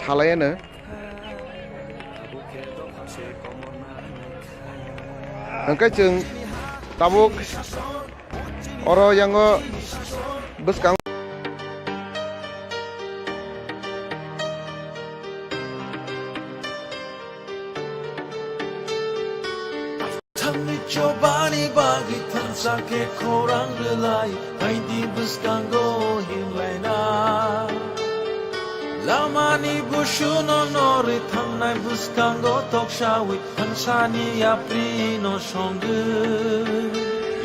सालायानो ओंखाय जों tabuk oro yango beskang Cobani bagi tansa ke korang relai Haidi buskango himlaina Lamani bushuno nori thangnai buskango tokshawi Hansani aprino songu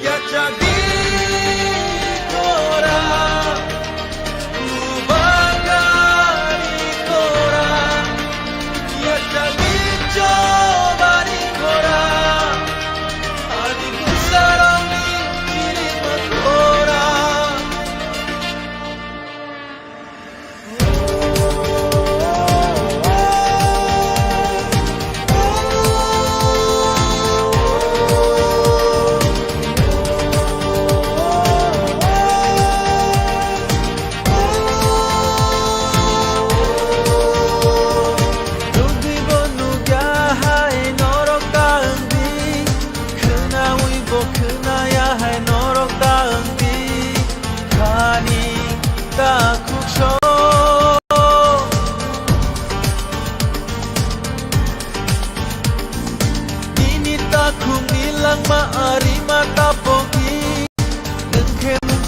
Yachagi kora Ubagari kora Yachagi cobani kora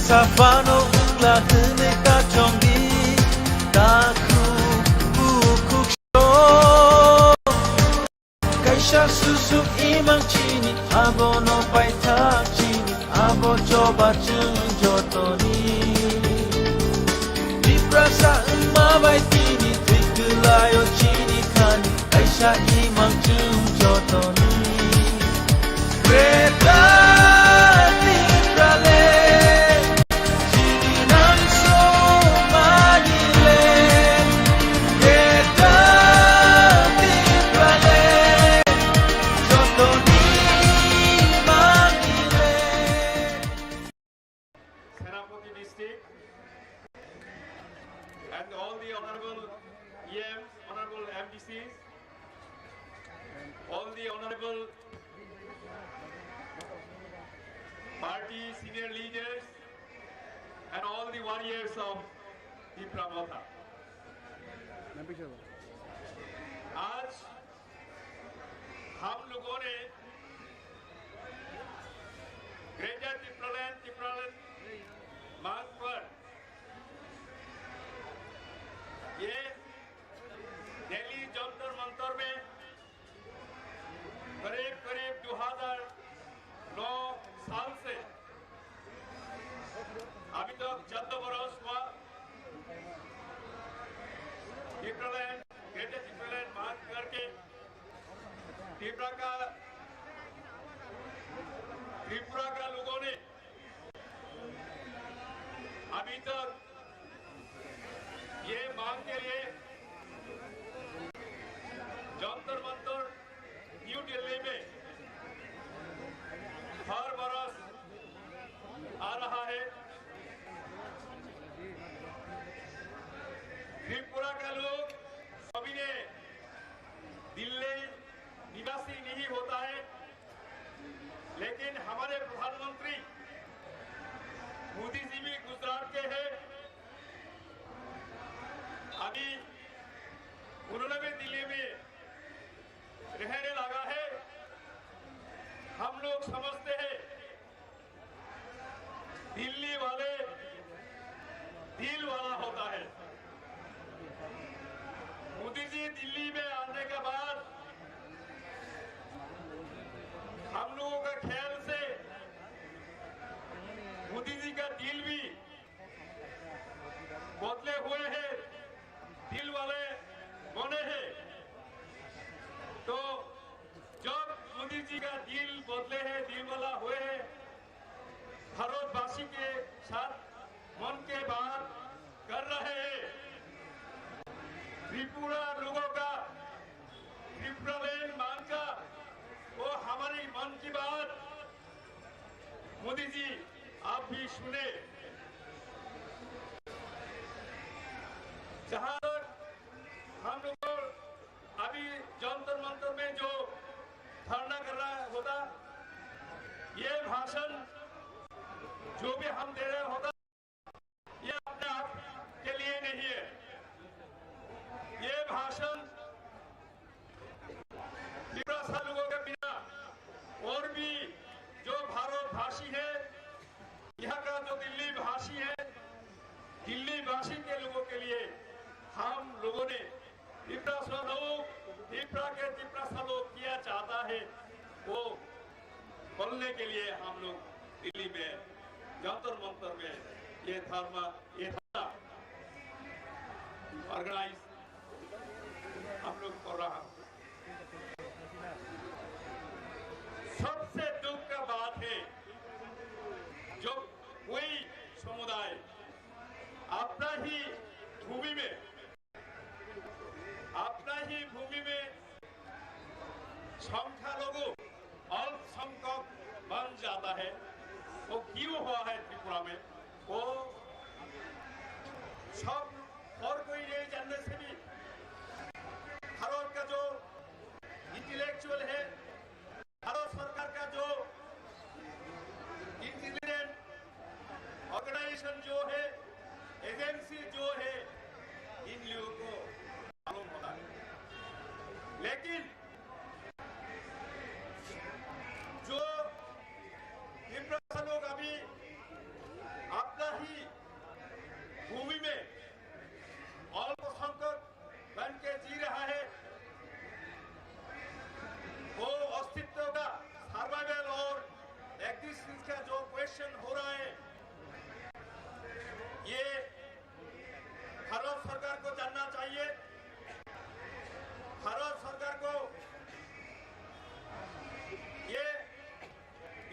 Safano la tene ka chongi taku buku sho kaisha susu imang chini abo no pai ta chini abo choba chung jotoni viprasa ma bai tini tikulayo chini kani kaisha imang chung jotoni Greta and all the honorable EMs, honorable MDCs, all the honorable party senior leaders, and all the warriors of Tipramotha. आज हम लोगों ने greater तिप्रालैंड मार्ग पर ये दिल्ली जंतर मंतर में करीब 2009 साल से अभी तक 14 बरस हुआ ग्रेटर तिप्रालैंड मार्ग करके त्रिपुरा का लोगों ने अभी तक ये मांग के लिए जंतर मंतर न्यू दिल्ली में हर बरस आ रहा है। त्रिपुरा का लोग सभी ने दिल्ली निवासी नहीं होता है, लेकिन हमारे प्रधानमंत्री मोदी जी भी गुजरात के हैं। अभी उन्होंने भी दिल्ली में रहने लगा है। हम लोग समझते हैं दिल्ली वाले दिल वाला होता है। मोदी जी दिल्ली में आने के बाद हम लोगों का ख्याल से मोदी जी का दिल भी बदले हुए हैं, दिल वाले बने हैं। तो जब मोदी जी का दिल बदले हैं, दिल वाला हुए हैं, भारतवासी के साथ मन के बात कर रहे हैं। त्रिपुरा लोगों का त्रिपुरालैंड मांग का वो हमारी मन की बात मोदी जी आप भी सुने। जहां हम लोग अभी जंतर मंतर में जो धरना कर रहा होता, ये भाषण जो भी हम दे रहे होता, ये अपने आप के लिए नहीं है। ये भाषण त्रिपुरा लोगों के बिना और भी जो भारत भाषी है, यहाँ का जो दिल्ली भाषी है, दिल्ली भाषी के लोगों के लिए हम लोगों ने त्रिपुरा के त्रिपुरा लोग किया चाहता है, वो बोलने के लिए हम लोग दिल्ली में जंतर मंतर में ये धरना ऑर्गेनाइज हम लोग कर रहा। सबसे दुख का बात है जो कोई समुदाय अपना ही भूमि में संख्यालघु अल्पसंख्यक बन जाता है। वो क्यों हुआ है त्रिपुरा में? वो सब और कोई नहीं जानने से भी भारत का जो इंटेलेक्चुअल है, भारत सरकार का जो इंटेलिजेंट ऑर्गेनाइजेशन जो है, एजेंसी जो है, इन लोगों को मालूम होता है। लेकिन जो त्रिपुरा लोग अभी अपना ही भूमि में अल्पसंख्यक बन के जी रहा है, वो अस्तित्व का सर्वाइवल और एग्जिस्टेंस का जो क्वेश्चन हो रहा है, ये भारत सरकार को जानना चाहिए। भारत सरकार को ये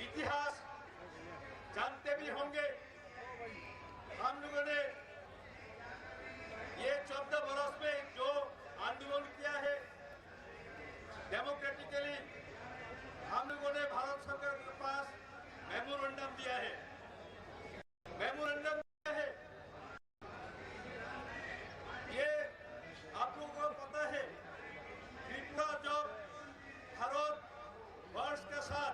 इतिहास जानते भी होंगे। हम लोगों ने ये 14 बरस में जो आंदोलन किया है डेमोक्रेटिकली, हम लोगों ने भारत सरकार के पास मेमोरेंडम दिया है। ये आप लोगों को पता है, त्रिपुरा जब भारत वर्ष के साथ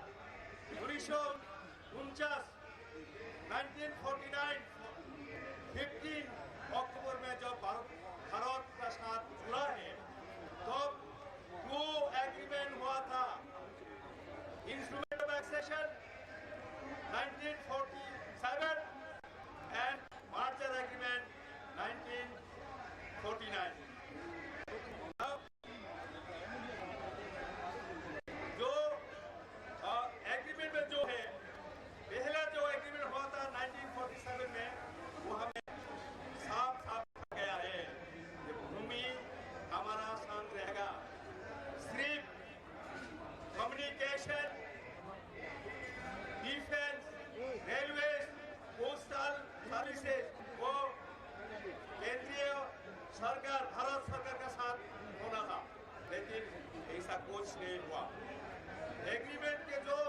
1949 15 अक्टूबर में जब भारत का साथ जुड़ा है, तो दो एग्रीमेंट हुआ था। Instrument of accession 1947 and merger agreement 1949। जो एग्रीमेंट में जो है, पहला जो एग्रीमेंट हुआ था 1947 में, वो हमें साफ कहा गया है कि भूमि हमारा संग रहेगा। सिर्फ communication, defence, railway, postal services वो केंद्रीय सरकार, भारत सरकार का साथ होना था, लेकिन ऐसा कुछ नहीं हुआ। एग्रीमेंट के जो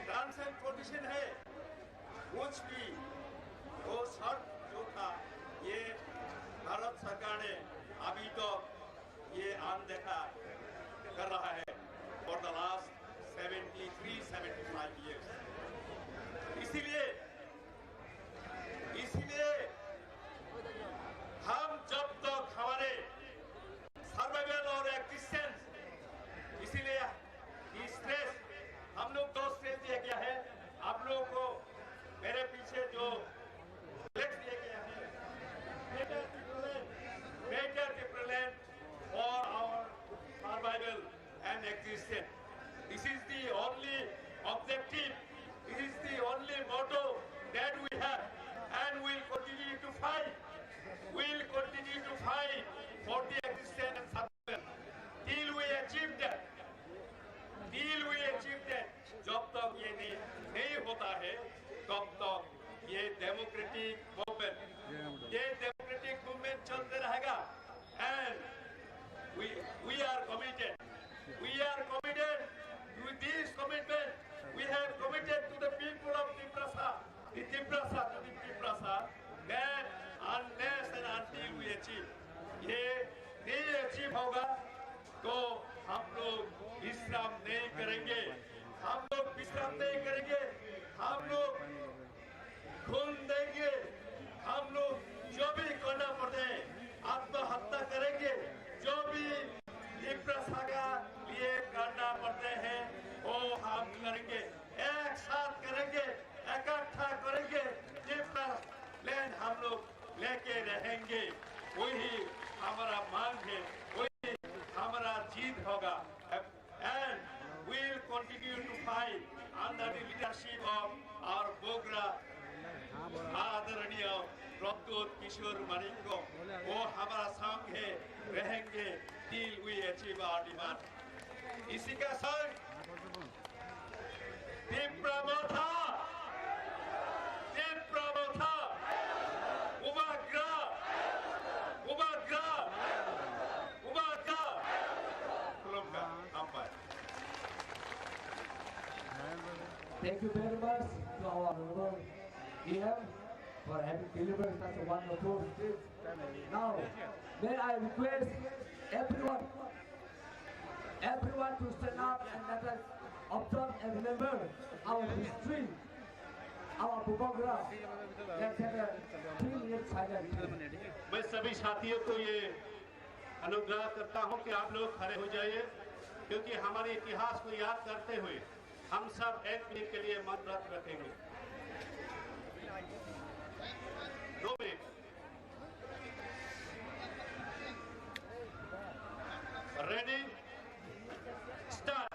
टर्म्स एंड कंडीशन है, कुछ भी वो शर्त जो था, ये भारत सरकार ने अभी तो ये अनदेखा कर रहा है फॉर द लास्ट 73-75 years। इसीलिए हम जब तक हमारे सर्वाइवल और एक्जिस्टेंस, इसीलिए स्ट्रेस हम लोग दो स्ट्रेस दिया गया है। आप लोगों को मेरे पीछे जो फ्लेक्स दिया गया है, greater Tipraland for our survival and existence. This is the only objective, this is the only motto that we have, and we'll continue to fight. We'll continue to fight for the existence and survival till we achieve that. जब तक ये नहीं होता है, तब तक ये democratic movement चलते रहेगा। And we are committed with this commitment. We have committed to the people of Tiprasa, that unless and until we achieve, ये होगा तो हम लोग विश्राम नहीं करेंगे, हम लोग विश्राम नहीं करेंगे, हम लोग खून देंगे, हम लोग जो भी करना पड़े आत्महत्या करेंगे, जो भी हिंसा का लिए करना पड़ते हैं वो हम करेंगे, एक साथ करेंगे, इकट्ठा करेंगे, लैंड हम लोग लेके रहेंगे, वही हमारा मांग है, वही हमारा जीत होगा। And we will continue to fight under the leadership of our Bogra आदरणीय प्रद्योत किशोर मानिक को, वो हमारा संग है, रहेंगे till we achieve our demand। इसी का संग Diprabotha, Thank you very much to our honorable EM for having delivered such a wonderful speech. Now, may I request everyone to stand up and let us observe and remember our history, our Bubagra. Let's have a 3-minute silence. मैं सभी साथियों को ये अनुग्रह करता हूं कि आप लोग खड़े हो जाइए, क्योंकि हमारे इतिहास को याद करते हुए हम सब 1 मिनट के लिए मौन व्रत रखेंगे। 2 minute. Ready, start.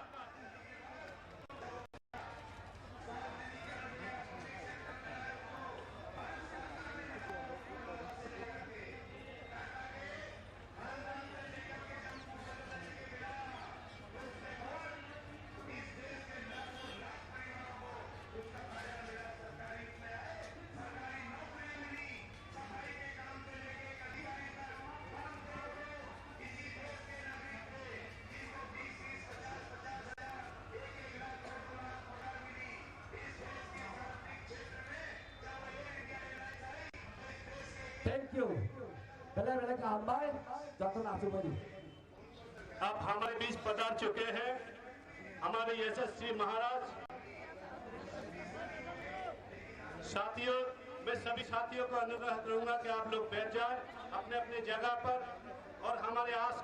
Thank you. बेला का हमारे डॉक्टर आशुमनी अब हमारे बीच पधार चुके हैं हमारे यशस्वी महाराज। साथियों, मैं सभी साथियों को अनुरोध करूंगा कि आप लोग बैठ जाएं अपने अपने जगह पर, और हमारे आज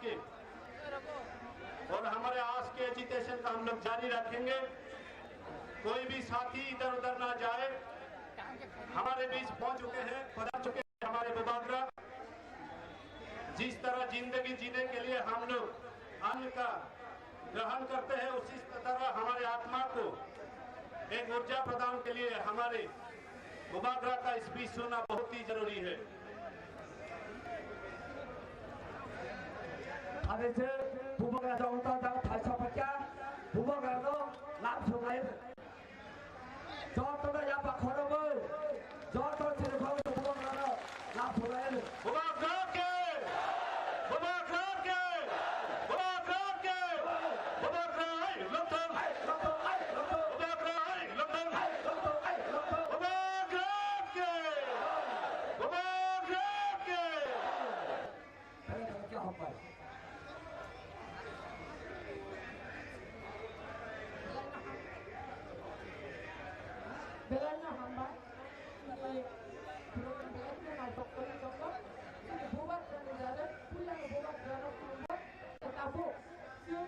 के एजिटेशन का हम लोग जारी रखेंगे। कोई भी साथी इधर उधर ना जाए। हमारे बीच पहुंच चुके हैं, पधार चुके हैं हमारे बुबागरा। जिस तरह जिंदगी जीने के लिए हम लोग अन्न का ग्रहण करते हैं, उसी तरह हमारे आत्मा को एक ऊर्जा प्रदान के लिए हमारे बुबागरा का स्पीच सुनना बहुत ही जरूरी है। अरे जे बुबागरा जाऊंगा तो भाषा पक्या बुबागरा तो लाभ सुनाए जो तो या पखरो में जो तो तेरे को बुबागरा लाभ सुनाए बुबागरा के Belanya hamba ini program belanya masuk ke Joko ini buat negara pulang buat negara pulang tetapi sini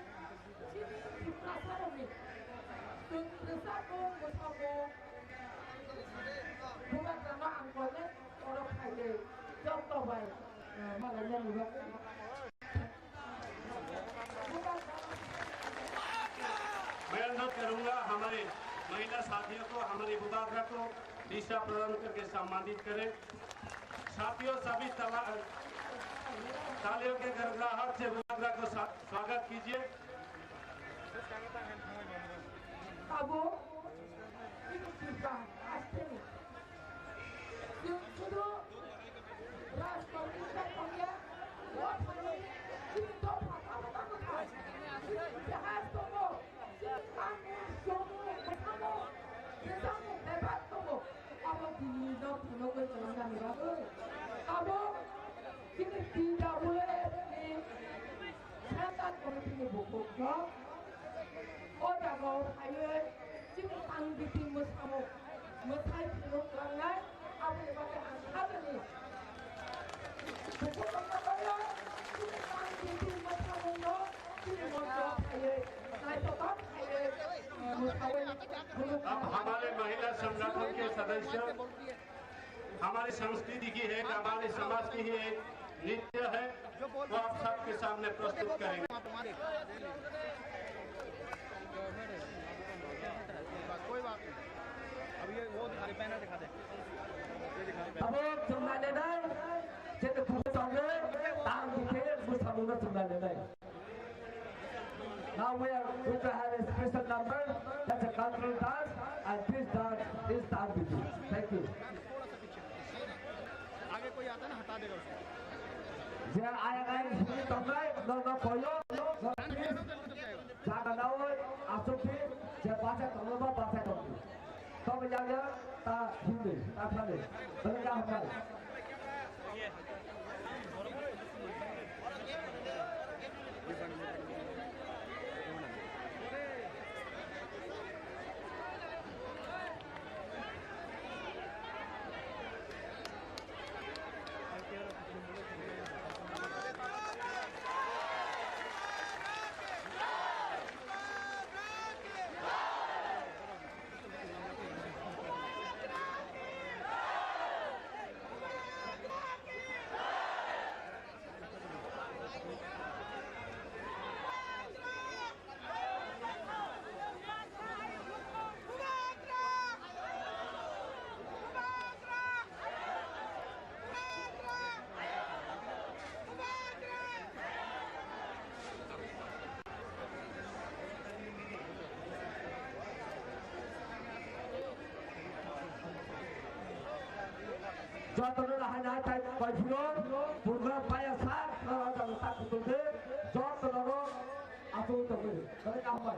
di pasar ini besar bersama buat negara angkotnya orang kaya contoh baik makanya juga मैं अनुरोध करूंगा हमारे महिला साथियों को, हमारे बुबागरा को दिशा प्रदान करके सम्मानित करें। साथियों, सभी तालियों के गड़गड़ाहट से बुबागरा को स्वागत कीजिए। अब ini kita asli yang sudah ras pemerintah kaya buat hari ini top apa ini bahas tomo kamu semua kamu bersama debat tomo apa di dok tomo jangan ragu apa ini tidak boleh đó ôi chà ngộ thầy ơi chứ cái tăng đi tìm một sao một thay thì lúc lần đấy ông thì có cái hàng thấp là gì thầy có cái đó chứ cái tăng đi tìm một sao một đó chứ một chỗ thầy ơi này cho tốt thầy ơi một thầy अब हमारे महिला संगठन के सदस्य हमारी संस्कृति की है, हमारे समाज की ही एक नृत्य है, वो आप सबके सामने प्रस्तुत करेंगे। कोई बात नहीं, अब ये वो दिखा दे, बैनर दिखा दे, अब चुनाव लेना जब पूरे चौंगे ताम दिखे उस समूह चुनाव लेना Now we are going to have a special number, that's a cultural dance, and this dance is done with you. Thank you. आगे कोई आता है ना हटा देगा उसको। जे आएगा इसमें तमरे न कोयो जागा ना हो आसुकी जे बाचा तमरे बाचा तमरे तब जागा ता हिंदी ता थाने बलगा हमारे Jatuh lah hanya tay bajulur, burger payah sar, kalau ada letak betul deh, jatuh lalu aku tunggu, kalau apa?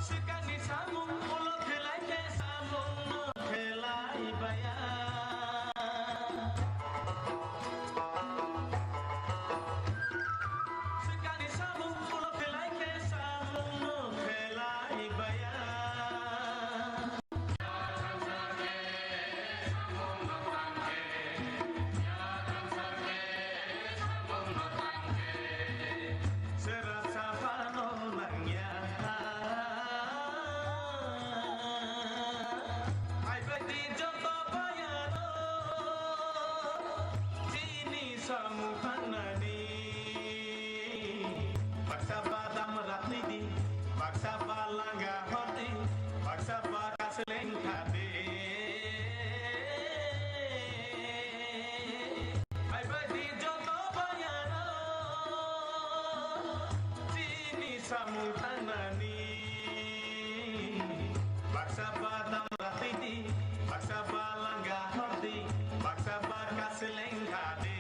Sekali samung mulut helai ke samung helai bayar. Sekali samung mulut helai ke samung helai bayar. Serasa panonangnya ai beti joto bayaro sini samukanani paksa badam ratni di paksa balanga hoti paksa bakas lengkade ai beti joto bayaro sini samukanani paksa badam ratiti paksa balanga hoti paksa bakas lengkade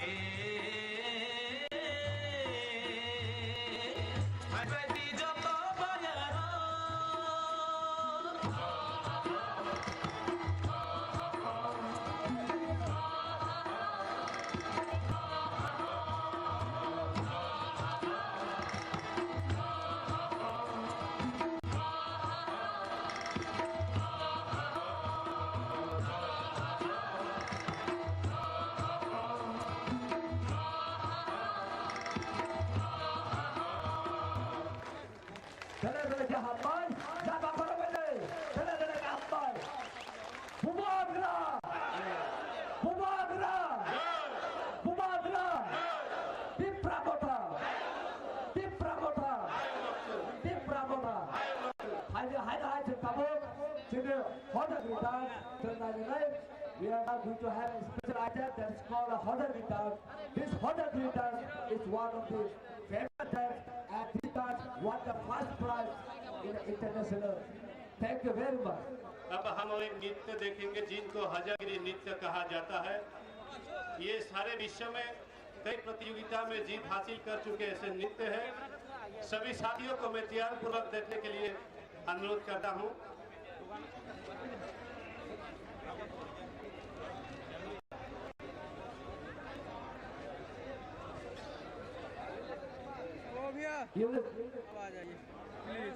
ai beti joto bayaro Dala-dala jahamban, siapa korban ini? Dala-dala jahamban. Bubar gerak. Bubar gerak. Bubar gerak. Tim Pramota. Tim Pramota. Tim Pramota. Hai Tabuk. Sini Hodder Guitar. Tonight we are now going to have a special item that is called a Hodder Guitar. This Hodder Guitar is one of the favorite types and this time won the first prize in the international. Thank you very much. अब हम एक नृत्य देखेंगे जिनको हजागिरी नृत्य कहा जाता है। ये सारे विश्व में कई प्रतियोगिता में जीत हासिल कर चुके ऐसे नृत्य हैं। सभी साथियों को मैं त्याग पूर्वक देखने के लिए अनुरोध करता हूँ। You will आ जाइए please.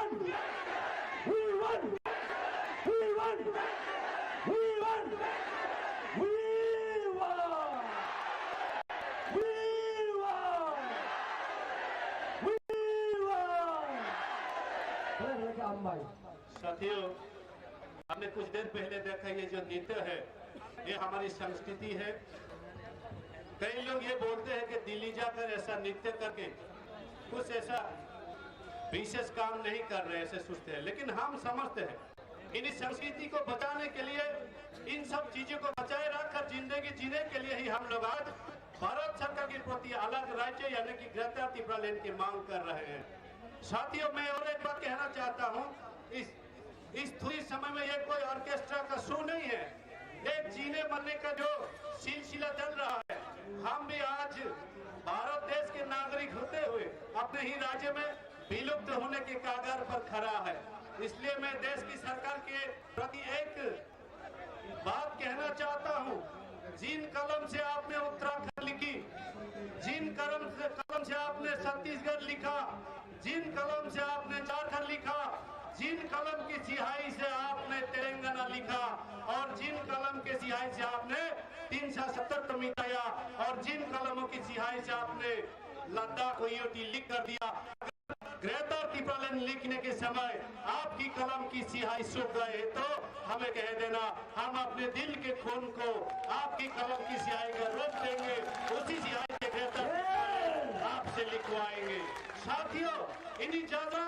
won! We won! We won! We won! We won! We won! We won! साथियों, हमने कुछ देर पहले देखा ये जो नृत्य है ये हमारी संस्कृति है। कई लोग ये बोलते हैं कि दिल्ली जाकर ऐसा नृत्य करके कुछ ऐसा विशेष काम नहीं कर रहे, ऐसे सोचते हैं, लेकिन हम समझते हैं इन संस्कृति को बचाने के लिए, इन सब चीजों को बचाए रखकर जिंदगी जीने के लिए ही हम लोग आज भारत सरकार के प्रति अलग राज्य यानी कि ग्रेटर त्रिपुरा लैंड की मांग कर रहे हैं। साथियों, मैं और एक बात कहना चाहता हूँ, इस थोड़ी समय में ये कोई ऑर्केस्ट्रा का शो नहीं है, एक जीने मरने का जो सिलसिला चल रहा है। हम भी आज भारत देश के नागरिक होते हुए अपने ही राज्य में विलुप्त होने के कगार पर खड़ा है। इसलिए मैं देश की सरकार के प्रति एक बात कहना चाहता हूँ, जिन कलम से आपने उत्तराखंड लिखी, जिन कलम से आपने छत्तीसगढ़ लिखा, जिन कलम से आपने झारखंड लिखा, जिन कलम की सिहाई से आपने तेलंगाना लिखा और जिन कलम के सिहाई से आपने 370 मिटाया और जिन कलमों की सिहाई से आपने लद्दाख को ईओटी लिख कर दिया, ग्रेटर त्रिपुरा लैंड लिखने के समय आपकी कलम की सिहाई सूख गए तो हमें कह देना, हम अपने दिल के खून को आपकी कलम की सिहाई का रोक देंगे, उसी सिहाई के ग्रेटर आपसे लिखवाएंगे। साथियों, इन्हीं जागरा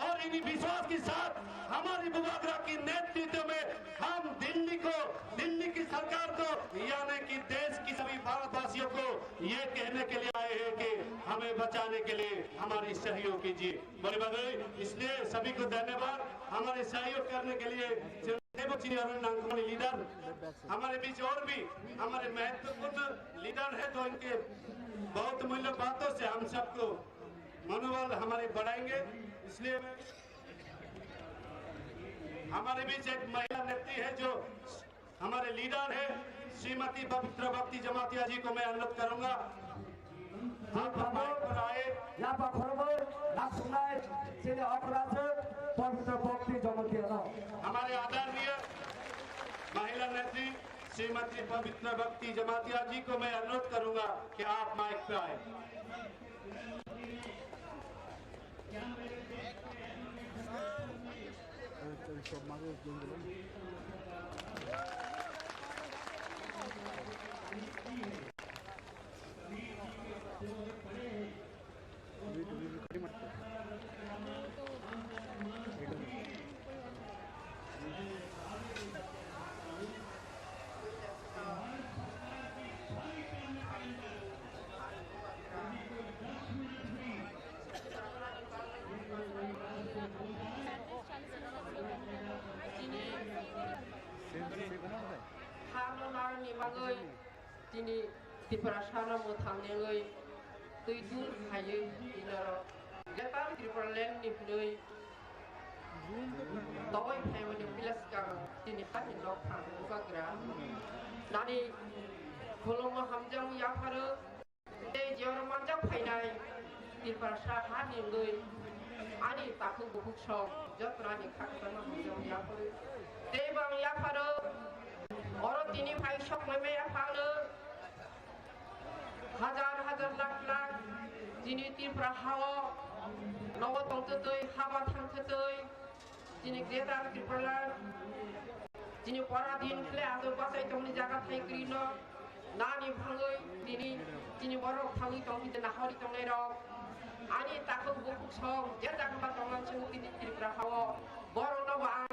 और इन्हीं विश्वास के साथ हमारी बुबागरा की नेतृत्व में हम दिल्ली की सरकार को यानी कि देश की सभी भारतवासियों को ये कहने के लिए आए हैं कि हमें बचाने के लिए हमारी सहयोग कीजिए। बड़ी बात, इसलिए सभी को धन्यवाद। हमारे सहयोग करने के लिए लीडर हमारे बीच और भी हमारे महत्वपूर्ण लीडर है, तो इनके बहुत मूल्य बातों से हम सबको मनोबल हमारे बढ़ाएंगे। इसलिए हमारे बीच एक महिला नेत्री है जो हमारे लीडर है, श्रीमती पवित्र भक्ति जमातिया जी को मैं अनुरोध करूंगा आप माइक पर आए। हमारे आदरणीय महिला नेत्री श्रीमती पवित्र भक्ति जमातिया जी को मैं अनुरोध करूंगा कि आप माइक पर आए। Tini Tiprashana Mutangay, Tuitu Hayu, Dinaro, Gatan Tripolen Nipnui, Toy Hamon in Pilaska, Tini Patin Dog Fagra, Nani Koloma Hamjam Yaparo, De Joromanja Painai, Tiprasha Hanilui, Ani Taku Bookshop, Jotrani Kakana Hamjam Yaparo, Debang Yaparo. और तीनी भाई शौक में पालो हजार लाख जिनी त्रिपुरा हावा नव तंतोय हाबा थांथोय जिनी ग्रेटर त्रिपुरा जिनी पराधीन खले आदो बसाय तंनि जागा थाइक्रिनो नानी भांगै दिनी जिनी बरक थांगै तंनि नाहरि तंनै र आनी ताको बुक सं जे जागा तंगन सं तिनी त्रिपुरा हावा बरक नव आं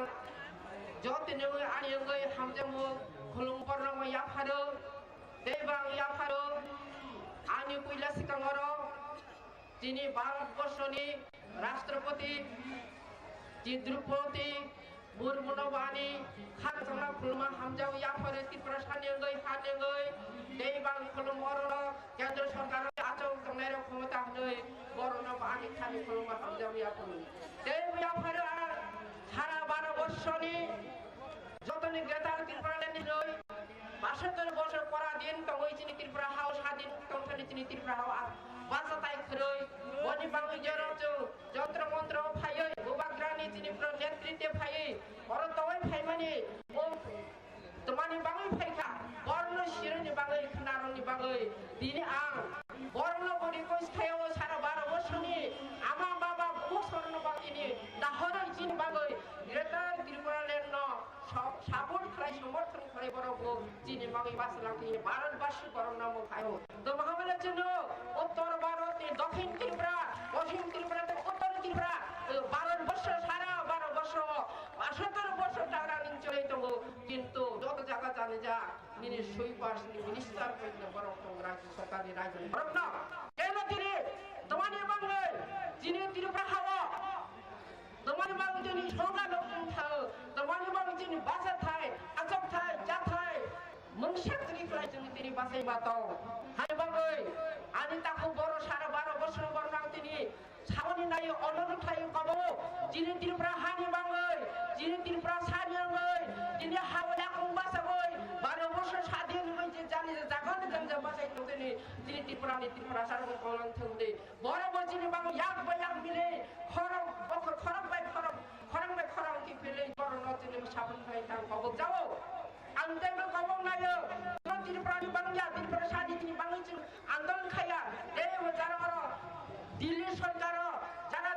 जति नङै आनी नङै हामजमो खुलुमपर नङ याफारो देबां याफारो आनी पुइला सिकांगरो जिनी भारतवर्षनि राष्ट्रपति जी द्रौपदी मुर्मु नवानी खानसंना खुलुमा हामजाव याफारो त्रिपुरा सानिङै हानिङै देबां खुलुमहरो केन्द्र सरकार आचौ तंनाय क्षमता हनै बरनो आनी खानि खुलुमा हामजाव याफारो देब याफारो सारा 12 वर्षनि যতনি গ্রেটার ত্রিপুরা ল্যান্ড নই 72 বছর পরাধীন তঙ্গই চিনি ত্রিপুরা হাও স্বাধীন তংথনি চিনি ত্রিপুরা হাও বাসাতাই খরই বনি বাংলি জরচ যন্ত্র মন্ত্র ফাইয় গোবাগ্রান bagoi dini ang borno bodi ko sthayo sara 12 বছরনি ama baba buk sorno bagini dahoro jin bagoi greater tripura len no support খাই সমর্থন করে বরব যিনি বাঙালি বাসলাকে ভারতবাসী বরং নাম খায়ো তো মহামেলার জন্য উত্তর ভারতে দক্ষিণ ত্রিপুরা পশ্চিম ত্রিপুরাতে উত্তর ত্রিপুরা 12 বছর সারা 12 বছর 17 বছর টাকা নিন চলে তো কিন্তু যত জায়গা জানে যা নিনি সুইপাস মিনিস্টার কইতে বরং রাজ্য সরকারি রাজ্য বরং না কেন তিনি তোমার বাংলা যিনি ত্রিপুরা হাওয়া তোমার বাংলা যিনি সঙ্গা লোক থাও তোমার বাংলা যিনি বাসা থাই আচক থাই যা থাই মংসাক তিনি ফ্লাই যিনি তিনি বাসাই মাতাও হাই বাংলাই আনি তাকো বড় সারা 12 বছর বরং তিনি সাবনি নাই অনুরোধ থাই কব যিনি ত্রিপুরা হানি বাংলাই যিনি ত্রিপুরা সানিয়াঙ্গই যিনি হাওলা কুম্বাসা গই 12 বছর স্বাধীন হইছে জানি যে জাগান জানজা বাসাই তিনি যিনি ত্রিপুরা সারা কলন থুন্দে বড় বড় যিনি বাংলা ইয়াক বায়াক মিলে খরম বখর খরম বাই খরম খরম বাই খরম কি ফেলে বড় নতিনি সাবন থাই তাং কব যাও আন্দোলন কব নাইও ত্রিপুরা বাংলা ত্রিপুরা সাদি তিনি বাংলা আন্দোলন খায়া এই যারা দিল্লি সরকার যারা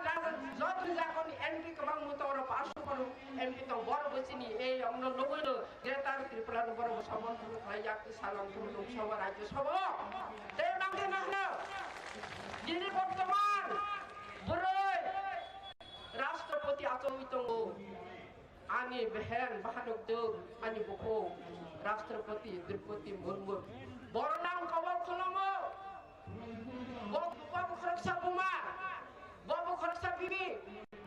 যত জাগন এমপি কবাং মতর পাশ করু এমপি তো বড় বসিনি এই অন্য নবইল গ্রেটার ত্রিপুরা বড় সমর্থন খাই যাক সালাম লোকসভা রাজ্যসভা এই বাংলা না যিনি বর্তমান বড়ই রাষ্ট্রপতি আচরিত আনি বেহেন বাহানক দেব আনি বকো রাষ্ট্রপতি দ্রৌপদী মুর্মু বড় নাম কবর খলম বাবু খরকসা বুমা বাবু খরকসা বিবি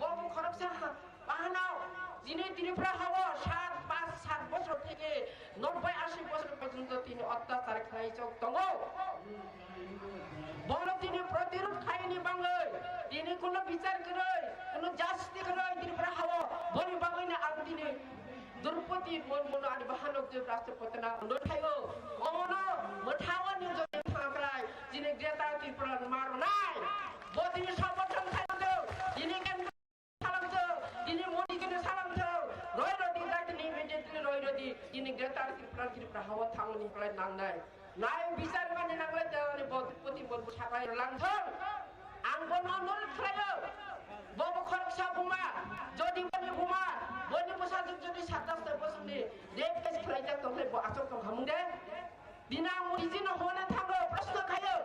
বাবু খরকসা বাহানাও যিনি ত্রিপুরা হাওয়া 7 বছর থেকে 90-80 বছর পর্যন্ত তিনি অত্যাচার খাই চক দঙ্গ বড় তিনি প্রতিরোধ খাইনি বাংলায় তিনি কোনো বিচার করে কোনো জাস্তি করে ত্রিপুরা হাওয়া বলি বাঙালি না আর তিনি দ্রৌপদী মুর্মু আনি বাহানক দেব রাষ্ট্রপতি না নঠাইও অমনো মঠাওয়ানি যদি ফাঁকরাই যিনি গ্রেটার ত্রিপুরা মারো নাই বদিনি সমর্থন খাইতো যিনি কেন সালাম তো যিনি মোদি কেন সালাম তো রয়রদি দাইতে ইমিডিয়েটলি রয়রদি যিনি গ্রেটার ত্রিপুরা হাওয়া থামনি প্রায় নাং নাই নাই বিচার মানে নাংলে দেওয়ানি দ্রৌপদী মুর্মু সাকাই লাংথং আং বনন্দল খাইও বাবু খরকসা বুমা যদি বনি বুমা বনি বসাজক যদি 27 বছরনি রেপ কেস খাইতা তলে আচক তো হামুদে দিনা মুদিজি ন হনে থাকো প্রশ্ন খাইও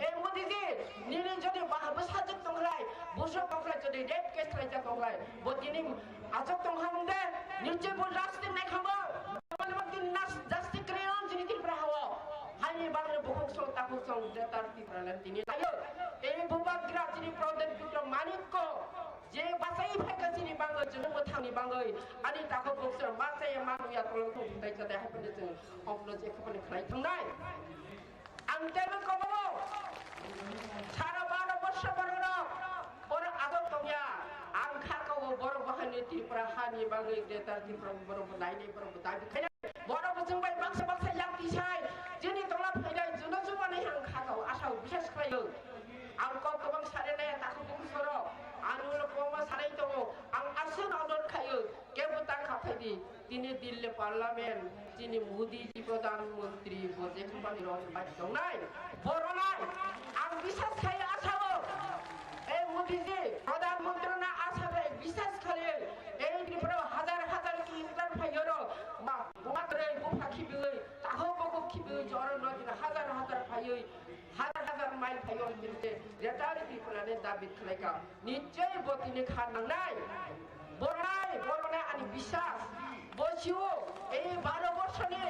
এই মুদিজি নিনি যদি বসাজক তংলাই বসো কংলাই যদি রেপ কেস খাইতা তংলাই বদিনি আচক তো হামুদে নিশ্চয় বল রাস্তে নাই খাবো মানে দিন নাস জাস্তি ক্রিয়ন যিনি ত্রিপুরা হাওয়া হাইনি বাংলা বহুক সং তাকুক সং গ্রেটার ত্রিপুরা লেন তিনি আইও এই ভূভাগ্রা যিনি প্রদেন পুত্র মানিক্য যে বাসাই ফেকা যিনি বাংলা জন্য থানি বাংলাই আনি তাকো বক্সর বাসাই মানুয়া তলং থং তাই জাতে হাইপনে जों অমন যে খাপনে খাই থাংনাই আং তেমন কবো সারা 12 বছর বড় বড় আদর তমিয়া আং খাকো বড় বাহানি ত্রিপুরা হানি বাংলাই গ্রেটার ত্রিপুরা বড় নাইনি বড় দাবি খাই বড় বছর বাই বাক্সা বাক্সা ইয়াকি সাই যিনি তোলা ফাইলাই জুন জুবানি হাং খাকো আশাও বিশেষ খাইও আং কতবাং সারে নাই তাকো বংসর আনুল কমা সারাই তো আং আসেন আন্দোলন খাইও কেবল তার খাফাইদি তিনি দিল্লি পার্লামেন্ট যিনি মোদিজি প্রধানমন্ত্রী বজে কোম্পানি রন বাই দং নাই বড় নাই আং বিশ্বাস খাই আশাও এই মোদিজি প্রধানমন্ত্রী না আশাবে বিশ্বাস খাই এই ত্রিপুরা হাজার হাজার কিলোমিটার ফাইয়র মা মাত্র বুফা খিবি তাকো বকো খিবি জর নদিন হাজার হাজার ফাইয়ই হাজার হাজার মাইল ফাইয়র দিতে রেটারি ত্রিপুরানে দাবি খাইকা নিশ্চয় বতিনি খান নাই বড় নাই আনি বিশ্বাস বসিও এই 12 বছরে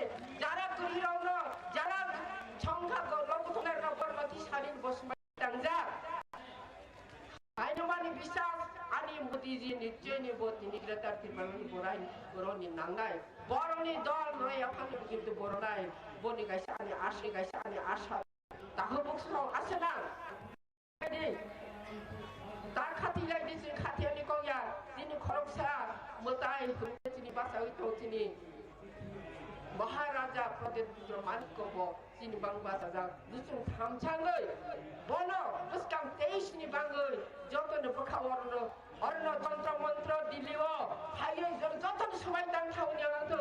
যারা করিরন যারা সংখ্যা লোকতনের নবরমতি শালীন বসমাই টাংজা আইনমানি বিশ্বাস আনি মোদিজি নিশ্চয় নিব তিনি গ্রেটার ত্রিপুরানি বড়াই বড়নি নাংনাই বড়নি দল নয় এখন কিন্তু বড় নাই বনি গাইছে আনি আশি গাইছে আনি আশা তাহলে বক্স আছে না তার খাতি লাই দিছে খাতিয়ানি কইয়া তিনি খরকসা মতাই তিনি বাসা হইতো তিনি মহারাজা প্রদেন পুত্র মানিক্য তিনি বাংলা সাজা দুসুং থামছাঙ্গই বনো বুসকাম 23 নি বাঙ্গই যতন বখা অর্ণ তন্ত্র মন্ত্র দিলিও হাইয়ে যতন সবাই দান খাওনি আতো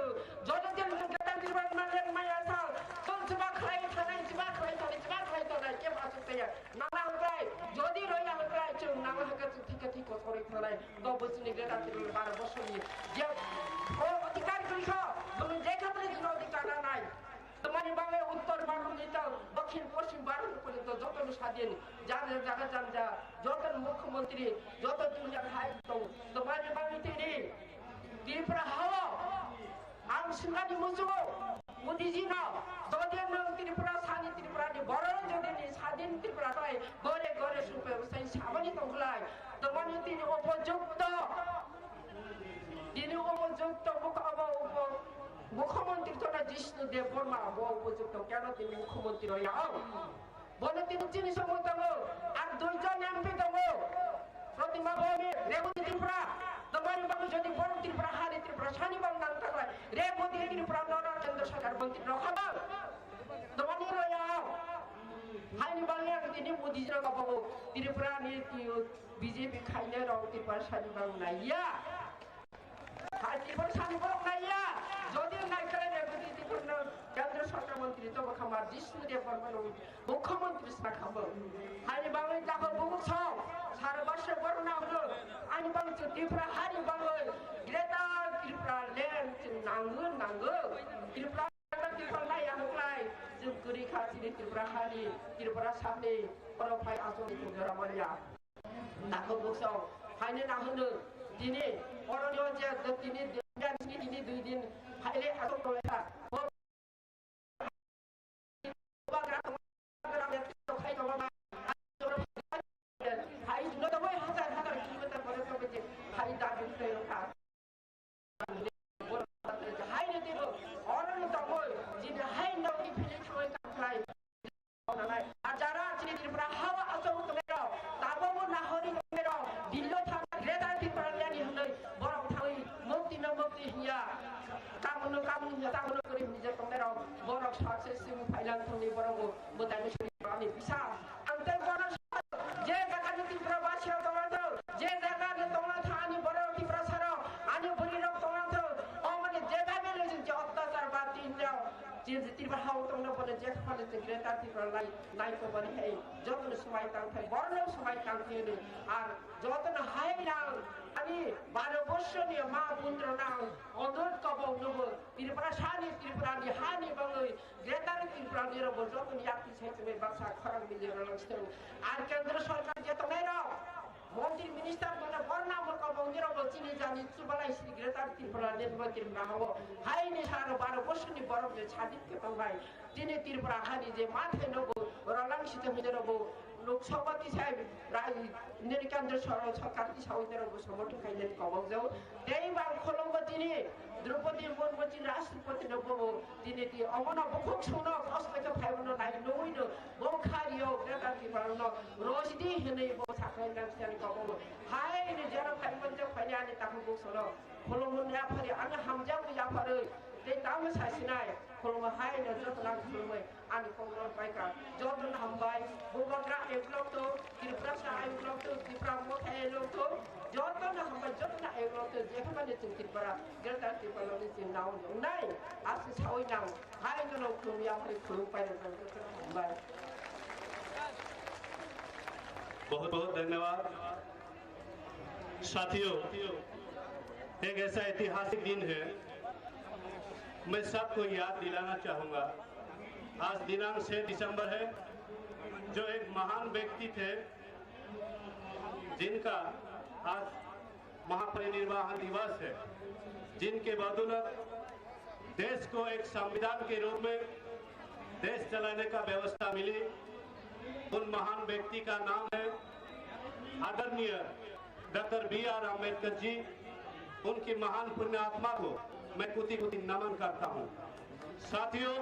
যতদিন গতান জীবন মানের মায়া সাল কোন সবা খাই থানাই সবা খাই 10 বছর গ্রেটার ত্রিপুরা 12 বছর যে ও অধিকার করিস তুমি যে ক্ষেত্রে দিন অধিকার নাই তোমার বাংলায় উত্তর ভারত দক্ষিণ পশ্চিম ভারত পর্যন্ত যত স্বাধীন যাদের জায়গা যান যা যত মুখ্যমন্ত্রী যত দুনিয়ার হাই তোমার বাংলা তিনি ত্রিপুরা হাওয়া आं सिंगानि मुजुगो मोदीजी न जदि नों त्रिपुरा सानि त्रिपुरानि बर जदि स्वाधीन त्रिपुरा थाय गरे गरे सुपे साइ साबानि दंगलाय तमानि तिनि उपयुक्त मुख्यमंत्री तो जिष्णु देव बर्मा वो उपयुक्त केन तिनि मुख्यमंत्री हया बने तिनि जिनिस मतांगो आर दुइजन एमपि दंगो प्रतिमा बमी रेवती त्रिपुरा तमानि बाबु जदि बर त्रिपुरा हारि त्रिपुरा सानि बांगाल थाखाय रेवती त्रिपुरा नरेंद्र चंद्र सरकार मंत्री रखाबा तमानि रया हानि बांगाल तिनि मोदी जी गाबाबो त्रिपुरा नि बीजेपी खाइने रौ त्रिपुरा सानि बांगाया हाइ त्रिपुरा सानि बांगाया जदि नायकले रेवती त्रिपुरा केंद्र सरकार मंत्री तो खामार जिष्णु देव बर्मा मुख्यमंत्री साखाबो हानि बांगाल जाखो बुगुक साव सारा वर्ष बरना हलो आनि बांग त्रिपुरा हारि बांग ग्रेटा त्रिपुरा लैंड नांगो त्रिपुरा नाय आमक्लाय जों गुरि खाथिनि त्रिपुरा हारि त्रिपुरा सानि परफाय आसनि जरा मारिया दाखो बुकसाव हाइने नाहनो दिनि अरनियो जे दिनि दिनि 2 दिन हाइले आसो तोला केंद्र सरकार जे तो मंत्री मिनिस्टर बने बरना मको बंदिरो बचिनि जानि सुबालाई श्री ग्रेटर त्रिपुरा नेतबा त्रिपुरा हावो हाइनि सारो 12 वर्षनि बरफले छादित के तंबाय दिने त्रिपुरा हानि जे माथे नगो रलां सिते मिदरबो लोकसभाति साहेब राय नेरि केंद्र सरकार की साउदरबो समर्थन खाइले कबंजौ देइ बां खोलंबो दिने द्रौपदी मुर्मु राष्ट्रपति नबो दिने ति अमन बखुक सुनो कसले फाइबनो नाइ नोइनो बखारियो ग्रेटर त्रिपुरा न रोजदी हेनै बो साखै नांसियानि कबो हाइनि जेरा फाइबनजो फाइयानि ताखु बुसरो खोलंबो याफारि आङो हामजाबो याफारै दे ताम सासिनाय खोलंबो हाइनो जतना खोलंबो आनि कंग्रेस बाइका जतन हामबाय बुगग्रा एकलक तो त्रिपुरा सा एकलक तो त्रिपुरा मोथा एकलक तो जतन हामबाय जतना एकलक तो जेखमाने जों त्रिपुरा ग्रेटर त्रिपुरा नि नाव नाय आसि सावै नाव हाइनो नो खोलंबो याफारि खोलंबाय हामबाय। बहुत बहुत धन्यवाद साथियों। एक ऐसा ऐतिहासिक दिन है, मैं सबको याद दिलाना चाहूंगा। आज दिनांक 6 दिसंबर है, जो एक महान व्यक्ति थे जिनका आज महापरिनिर्वाण दिवस है, जिनके बदौलत देश को एक संविधान के रूप में देश चलाने का व्यवस्था मिली। उन महान व्यक्ति का नाम है आदरणीय डॉक्टर B.R. अम्बेडकर जी। उनकी महान पुण्य आत्मा को मैं कोटि कोटि नमन करता हूं। साथियों,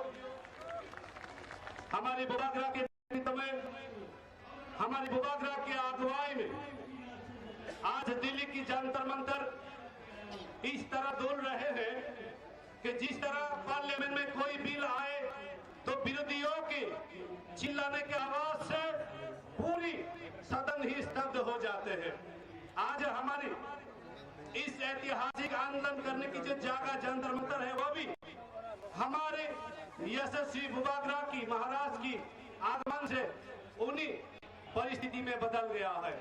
हमारी बुबागरा के नेतृत्व में, हमारी बुबागरा की अगुवाई में आज दिल्ली की जंतर मंतर इस तरह डोल रहे हैं कि जिस तरह पार्लियामेंट में कोई बिल आए तो विरोधियों के चिल्लाने की आवाज से पूरी सदन ही स्तब्ध हो जाते हैं। आज हमारी इस ऐतिहासिक आंदोलन करने की जो जगह जंतर मंतर है, वो भी हमारे यशस्वी बुबागरा की महाराज की आगमन से उन्हीं परिस्थिति में बदल गया है।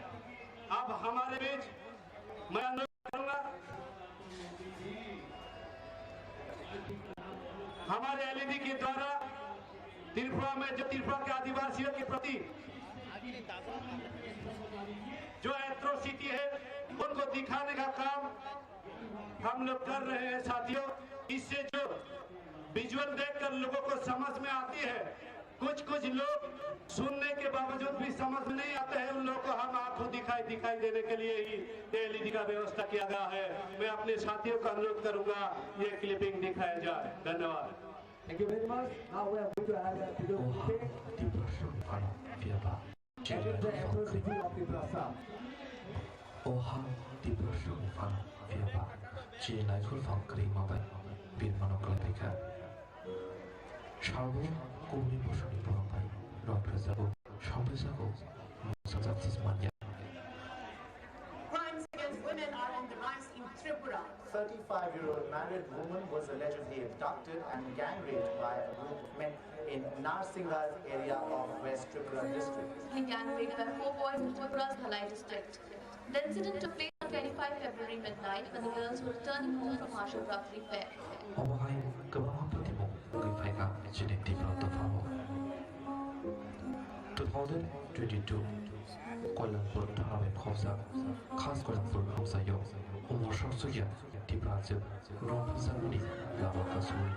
अब हमारे बीच मैं अनुरोध करूंगा हमारे एलईडी के द्वारा त्रिपुरा में जो त्रिपुरा के आदिवासियों के प्रति जो एट्रोसिटी है उनको दिखाने का काम हम लोग कर रहे हैं साथियों। इससे जो विजुअल देखकर लोगों को समझ में आती है, कुछ लोग सुनने के बावजूद भी समझ में नहीं आते हैं, उन लोगों को हम आंखों दिखाई देने के लिए ही एलईडी का व्यवस्था किया गया है। मैं अपने साथियों का अनुरोध करूंगा ये क्लिपिंग दिखाया जाए। धन्यवाद। Thank you very much. Now we are going to have a video clipping. That is the atrocity of the Prasa. Oha di bersyukur Fiaba Cina kulfang kerima baik bir manoklapika Shalbu kumi boshoni borambai Represabo Shambisago Musazatis Manya. Crimes against women are on the rise in Tripura. 35-year-old married woman was allegedly abducted and gang raped by a group of men in Narsinghar area of West Tripura district. Gang raped by 4 boys in Tripura's Bhalai district. The incident took place on 25 February midnight when the girls were returning home from Ashok Rakri Fair. Obahai kebama patimo Gifaiga Genetic Protofamo 2022 Kuala Lumpur Tharawe Khawsa Khas Kuala Lumpur Khawsa Yo Umosho Suya di Brazil Rom Samuni Lava Kasuri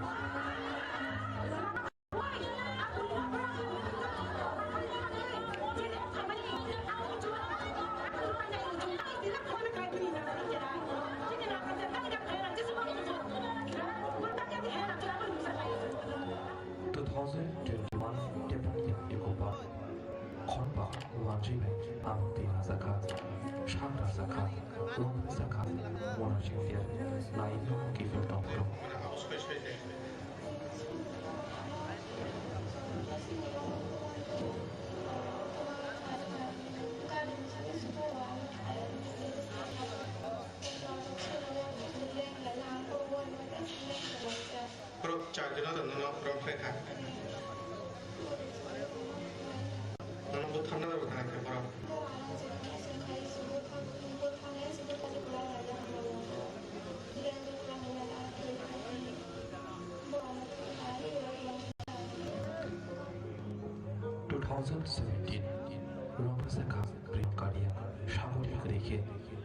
Rompasaka Rinkaria Shaburi Greke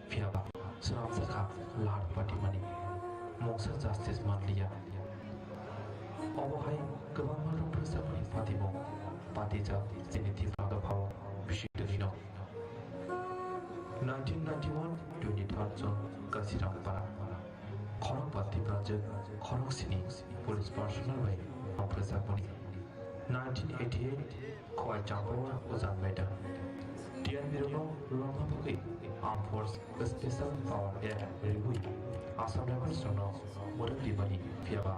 Fiaba Saramsaka Lard Patimani Moksa Justice Manlia Obahai Government Rompasakuni Fatimo Patija Zeniti Father Power Bishidino 1991-23 Zone Kasiram Para Korok Pati Project Korok Sini Police Personnel Way Rompasakuni 1988 Kwai Jambo Uzan Meta Tian Viruno Romapuki Armed Force Special Power Air Review Assam Rebels no Murali Bani Fiaba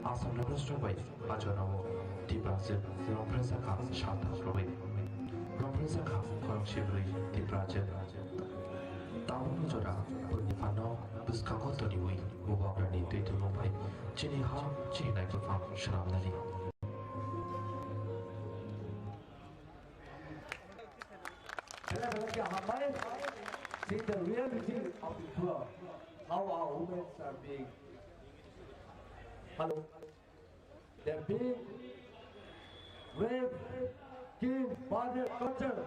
Assam Rebels no by Ajono Di Brazil Rompresaka Shanta Roy Rompresaka Korok Shibri Di Brazil Tamu Jora Punifano Buskako Toniwi Mubabani Dito Mumbai Chini Ha Chini Naikufam Shramnali. See the reality of the poor, how our women are being, they're being raped, killed, murdered, tortured.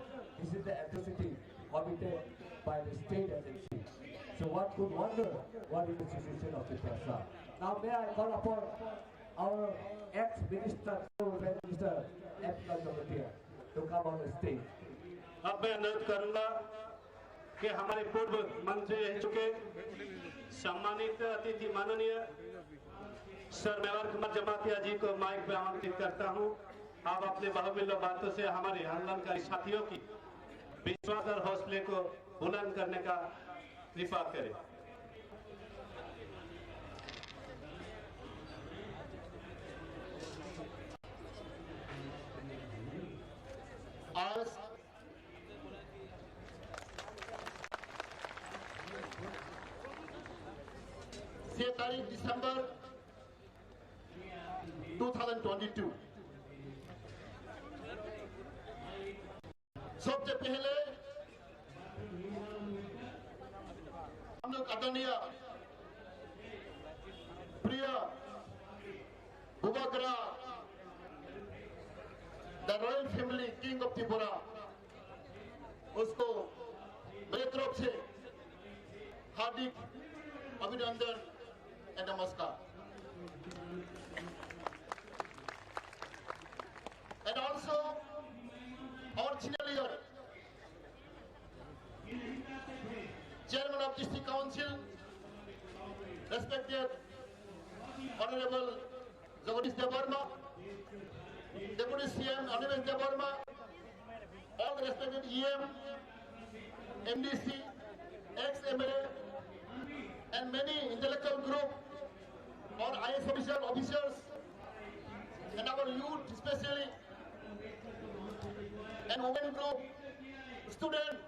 This is the atrocity committed by the state agency. So one could wonder what is the situation of the Prasa. Now may I call upon our ex-minister, Prime Minister Abdul Jamatia to come on the stage. अब मैं अनुरोध करूंगा कि हमारे पूर्व मंत्री रह चुके सम्मानित अतिथि माननीय सर मेवार कुमार जमातिया जी को माइक पे आमंत्रित करता हूं। आप अपने बहुमूल्य बातों से हमारे आंदोलनकारी साथियों की विश्वास और हौसले को बुलंद करने का कृपा करें। आज 27 दिसंबर 2022 सबसे पहले हम लोग आदरणीय प्रिय भूबकरा the royal family king of Tripura उसको मेरी तरफ से हार्दिक अभिनंदन एंड नमस्कार। And also our senior leader, Chairman of District Council, respected Honorable Jagadish Devarma, Deputy CM Animesh Devarma, all the respected EM, MDC, ex-MLA, and many intellectual group, all IS officers, and our youth especially, and women group, student,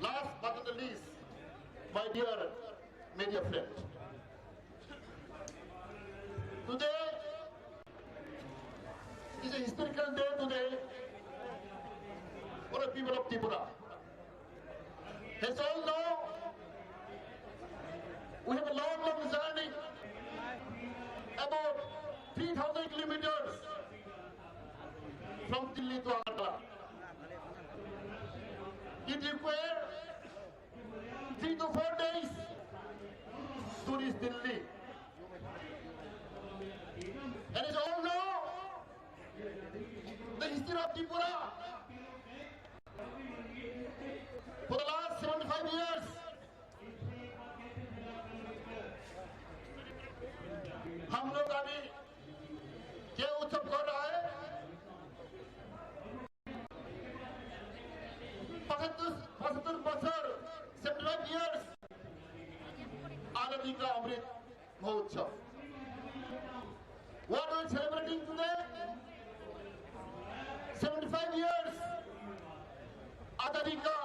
last but not the least, my dear media friend. Today is a historical day today for the people of Tripura. As all know, we have a long journey, about 3,000 kilometers from Delhi to Agartala. It requires 3 to 4 days to reach Delhi. And as all know, the history of Tripura for the last 75 years, हम लोग अभी क्या उत्सव कर रहा है? 75 बছর 75 years आजादी का Amrit Mahotsav. What are we celebrating today? 75 years आजादी का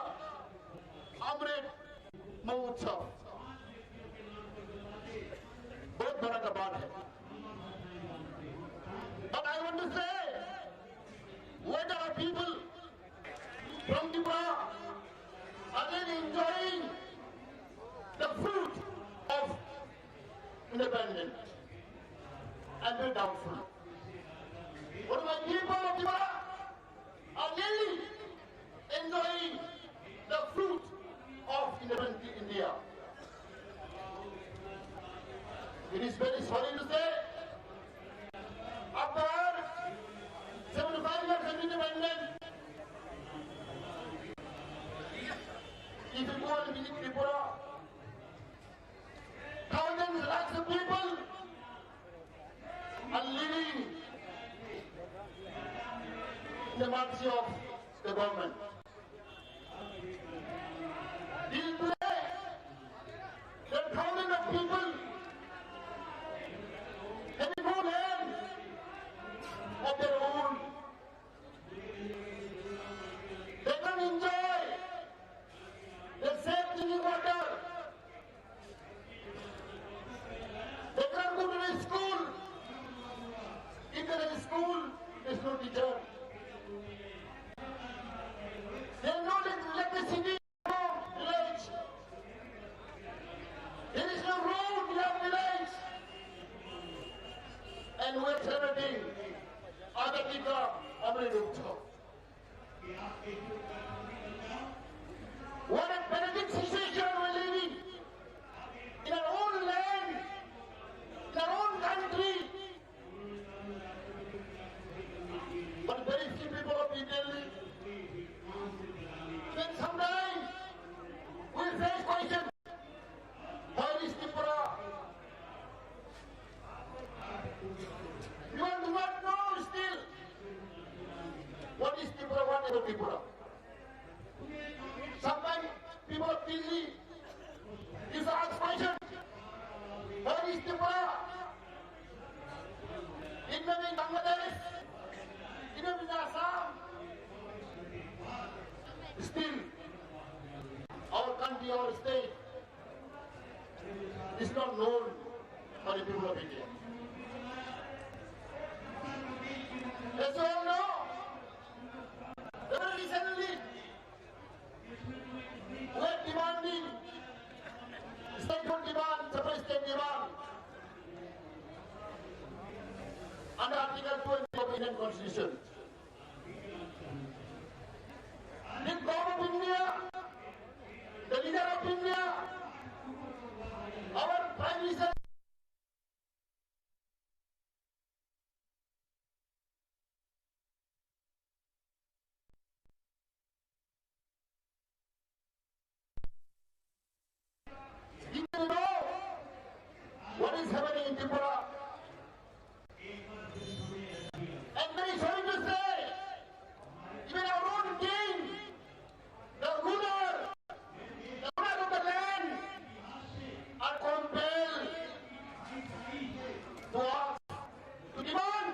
अमृत महोत्सव. बहुत बड़ा का बात है. But I want to say, whether our people from Tripura are really enjoying the fruit of independence, and very doubtful. Whether my people of Tripura are really enjoying the fruit of independent India. It is very sorry to say, after 75 years of independence, if you go and visit Tripura, thousands, lakhs of people are living in the mercy of the government. Till today, there are thousands of people having no land of their own. They can enjoy the safe drinking water. They can go to the school. If there is a school, there is no teacher. There is no electricity in the village. There is no road in our village. And we are celebrating Azadi ka Amrit Utsav. What a pathetic situation we are living in our own land, in our own country. But very few people of Delhi. Then sometimes we face question, where is Tripura? You do not know still what is Tripura, what is Tripura. Sometimes people of Delhi is asked question, where is Tripura? It may be in Bangladesh, it may be in Assam. Still, our country, our state is not known by the people of India. As you all know, very recently we are demanding statehood demand, separate state demand under Article 20 of the Indian Constitution. The God of India, the leader of India, our Prime Minister, you know what is happening in Tripura. And very sorry to say, even our own king, the ruler of the land, are compelled to ask, to demand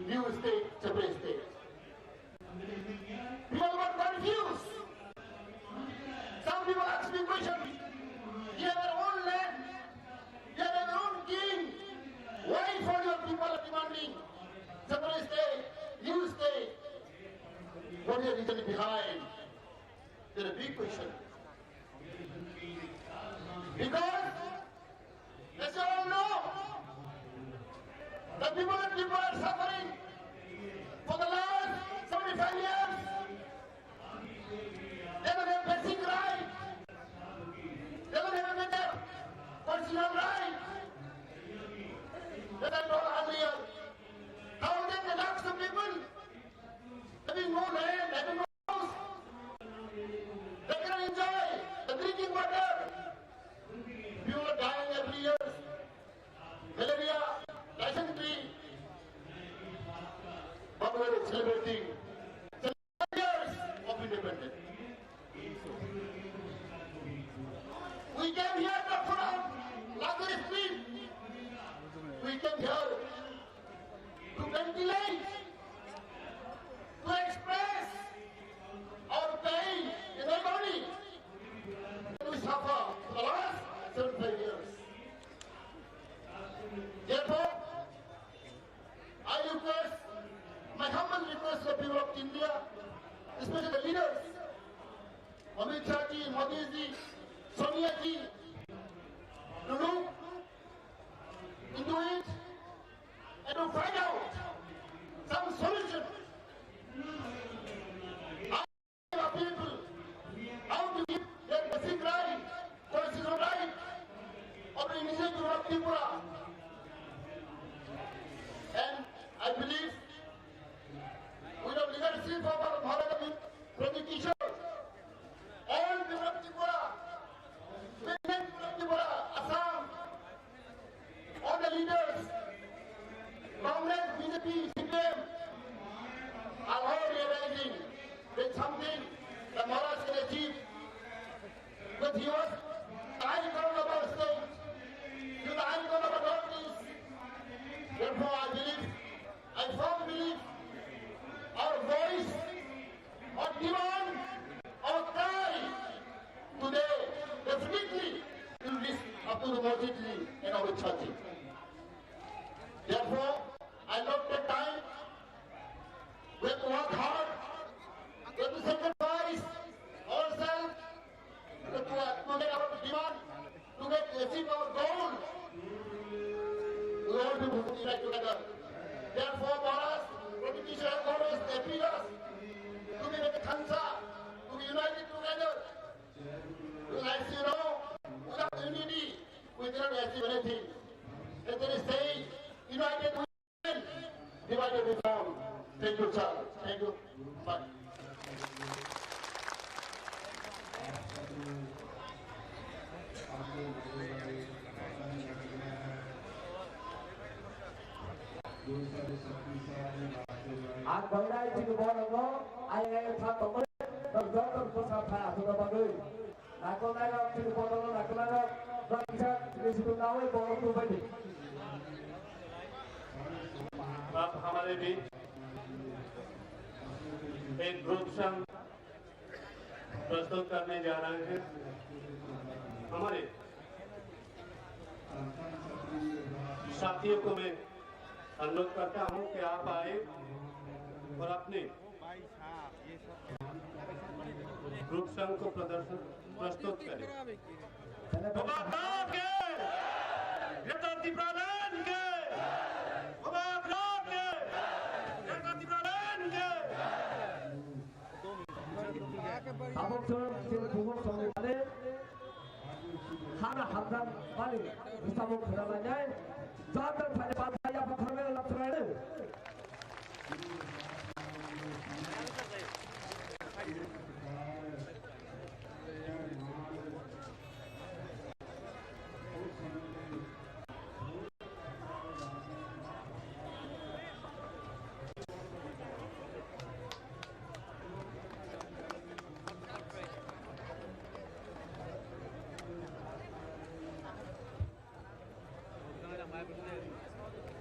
new state, separate state. People were confused. Some people ask me questions. You have your own land, you have your own king. Why for your people are demanding separate state, new state? What is the reason behind? There is a big question. Because, as you all know, the people of Tripura are suffering for the last 75 years. They don't have basic right. They don't have a better constitutional right. That I told earlier. Thousands and lakhs of people having no land, having no house. They cannot enjoy the drinking water. People are dying every year. Malaria, dysentery. But we are celebrating 7 years of independence. We came here not for our luxury street. We came here to ventilate, to express our pain in our body that we suffer for the last 75 years. Therefore, I request, my humble request to the people of India, especially the leaders, Amit Shah ji, Modi ji, Sonia ji, to look into it and to find out some solution. How people, how to give their basic right, constitutional right of the initiative of Tripura. And I believe with the leadership of our Maharaj Pradeep Kishore, all people of Tripura, Assam, all the leaders, Congress, BJP, CPM, are all realizing that something the Maharaj can achieve. Because he was the icon of our state, he was the icon of our northeast. Therefore, I firmly believe, our voice, our demand, our cry today definitely will reach up to the majority in our churches. Therefore, I don't take time. We have to work hard. We have to sacrifice ourselves to get our demand, to achieve our goal. We all have to unite together. Therefore, Maharaj, Pradeep Kishore has always appealed us to be like a Khansa, to be united together. Because as you know, without unity, we cannot achieve anything. As there is saying, united we win, divided we fall. Thank you, sir. Thank you. Bye. आज भइरहेको थियो बढ्नुको अहिले थाहा तपाईँ doctor प्रसाद थाहा हुन बगै नाकोनागा थियो बढ्नु नाकोनागा दक्षा रेसिपी नामै बढ्नु पनि अब हमारे बीच एक ग्रुप सॉन्ग प्रस्तुत करने जा रहे हैं। हमारे साथियों को मैं अनुरोध करता हूं कि आप आए और अपने ग्रुप सॉन्ग को प्रदर्शन प्रस्तुत करें। Tabuk Sir Bumok Songale Hana Hamdan Bali Bisabuk Khalalanya Zadar Phane Padaya Pakharme Laptrane my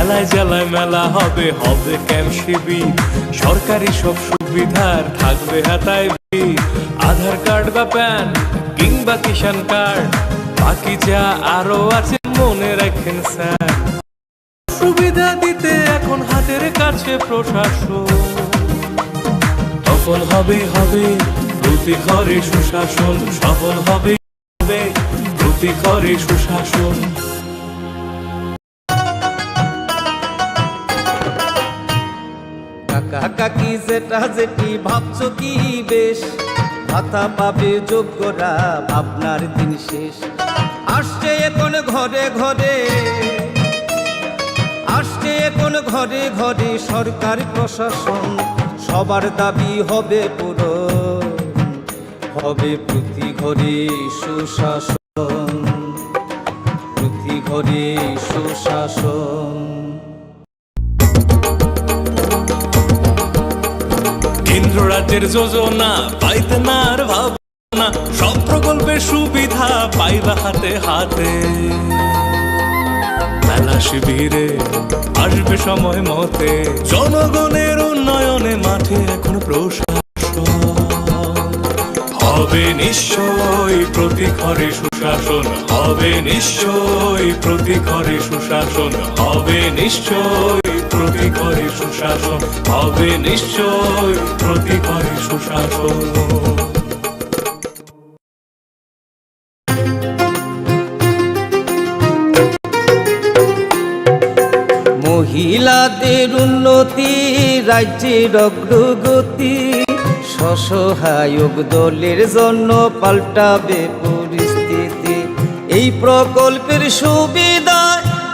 জেলায় জেলায় মেলা হবে, হবে ক্যাম্প শিবির, সরকারি সব সুবিধার থাকবে হাতায় ভিড়। আধার কার্ড বা প্যান কিংবা কিষাণ কার্ড, বাকি যা আরো আছে মনে রাখেন স্যার। সুবিধা দিতে এখন হাতের কাছে প্রশাসন, সফল হবে হবে প্রতি ঘরে সুশাসন, সফল হবে হবে প্রতি ঘরে সুশাসন। কাকা কাকি যেটা যেটি ভাবছো কি বেশ, ভাতা পাবে যোগ্যরা আপনার দিন শেষ। আসছে এখন ঘরে ঘরে, আসছে এখন ঘরে ঘরে সরকার প্রশাসন, সবার দাবি হবে পূরণ, হবে প্রতি ঘরে সুশাসন, প্রতি ঘরে সুশাসন। কেন্দ্র রাজ্যের যোজনা পাইতে না আর ভাবনা, সব প্রকল্পের সুবিধা পাইবা হাতে হাতে। মেলা শিবিরে আসবে সময় মতে, জনগণের উন্নয়নে মাঠে এখন প্রশাসন, হবে নিশ্চয়ই প্রতি ঘরে সুশাসন, হবে নিশ্চয়ই প্রতি ঘরে সুশাসন, হবে নিশ্চয়ই প্রতি ঘরে সুশাসন, হবে নিশ্চয়ই প্রতি ঘরে সুশাসন। মহিলাদের উন্নতি রাজ্যের অগ্রগতি, স্বসহায়ক দলের জন্য পাল্টাবে পরিস্থিতি। এই প্রকল্পের সুবিধা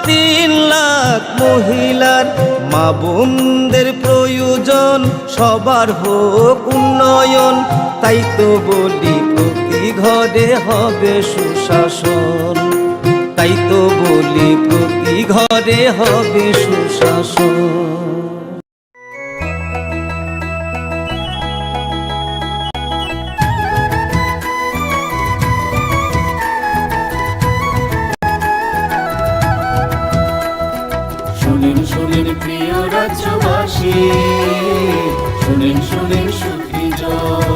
3 লাখ মহিলার, মা বোনদের প্রয়োজন সবার হোক উন্নয়ন। তাই তো বলি প্রতি ঘরে হবে সুশাসন, তাই তো বলি প্রতি ঘরে হবে সুশাসন। শুনেন শুনেন প্রিয় রাজ্যবাসী, শুনেন শুনেন সুখীজন,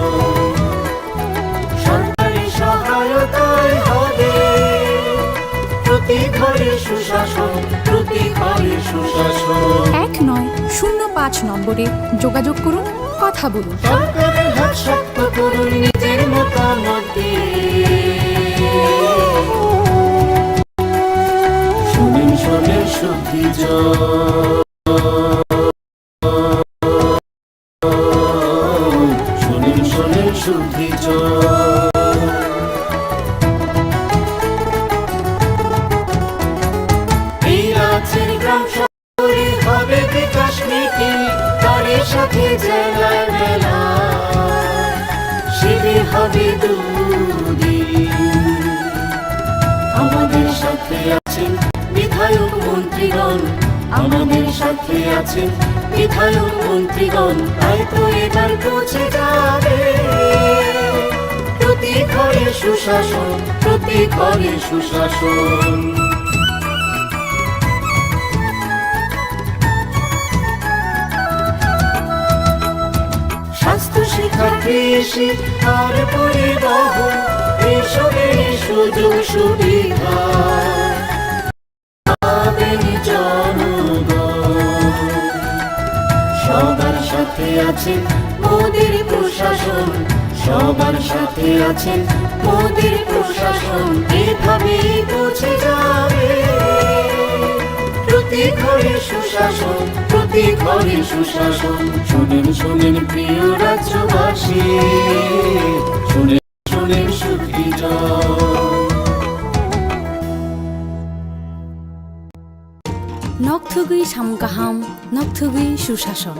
সরকারি সহায়তায় হবে প্রতি ঘরে সুশাসন, প্রতি ঘরে সুশাসন। 1905 নম্বরে যোগাযোগ করুন, কথা বলুন। সরকারের হাত শক্ত করুন, নিজের মতামত দিয়ে। শুনেন শুনেন সুখীজন, শুনেন শুনেন সুখীজন। এই রাজ্যের গ্রাম শহরে হবে বিকাশ নীতি, তারই সাথে জেলার মেলা শিবির হবে দুদিন। আমাদের সাথে আছেন বিধায়ক মন্ত্রীগণ, আমাদের সাথে আছেন বিধায়ক মন্ত্রীগণ। তাই তো এবার পৌঁছে যাবে প্রতি ঘরে সুশাসন, প্রতি ঘরে সুশাসন। স্বাস্থ্য শিক্ষা কৃষি আর পরিবহন, এসবের সুযোগ সুবিধা পাবেন জনগণ। সবার সাথে আছেন মোদের প্রশাসন, সবার সাথে আছেন মোদের প্রশাসন। এভাবেই পৌঁছে যাবে প্রতি ঘরে সুশাসন, প্রতি ঘরে সুশাসন। শুনেন শুনেন প্রিয় রাজ্যবাসী, শুনেন শুনেন সুখীজন। নকথুগুই সামগাহাম, নকথুগুই সুশাসন।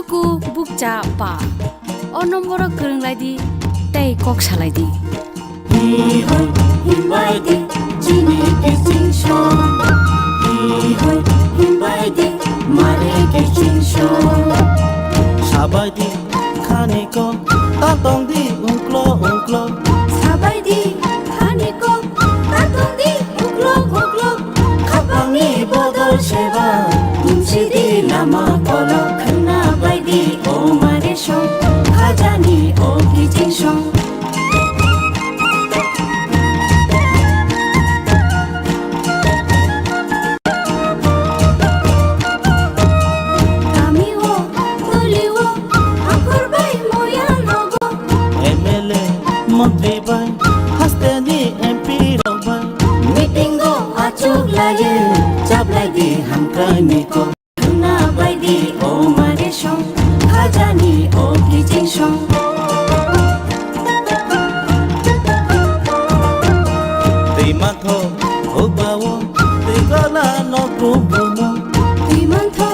cuku bukcha pa o nomboro kerunglai di tei kok salai di hoi himbai di jini kichin show hoi himbai di mare kichin show sabai di khani ko tatong di ungklo sabai di khani ko tatong di ungklo khapangni bodol seba tumsi di lama kolo khna bai di o mare show khajani o kichin show Montri bai haste di MP ro bai meeting go achuk lage chablai di hamkai ni ko khna bai di o mare shong khajani o kichin shong tei matho hobawo tei gala no grumo tei matho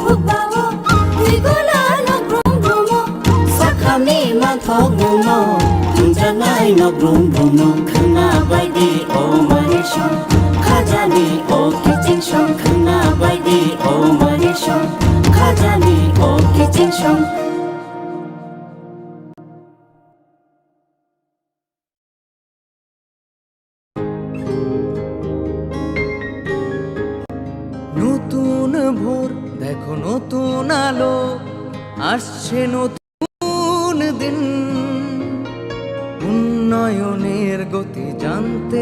hobawo tei gala no grumo sakhami matho gumo janai no brum no khna bai di o mare shong khajani o kichin shong khna bai di o mare shong khajani o kichin shong নতুন ভোর দেখো নতুন আলো আসছে নতুন দিন উন্নয়নের গতি জানতে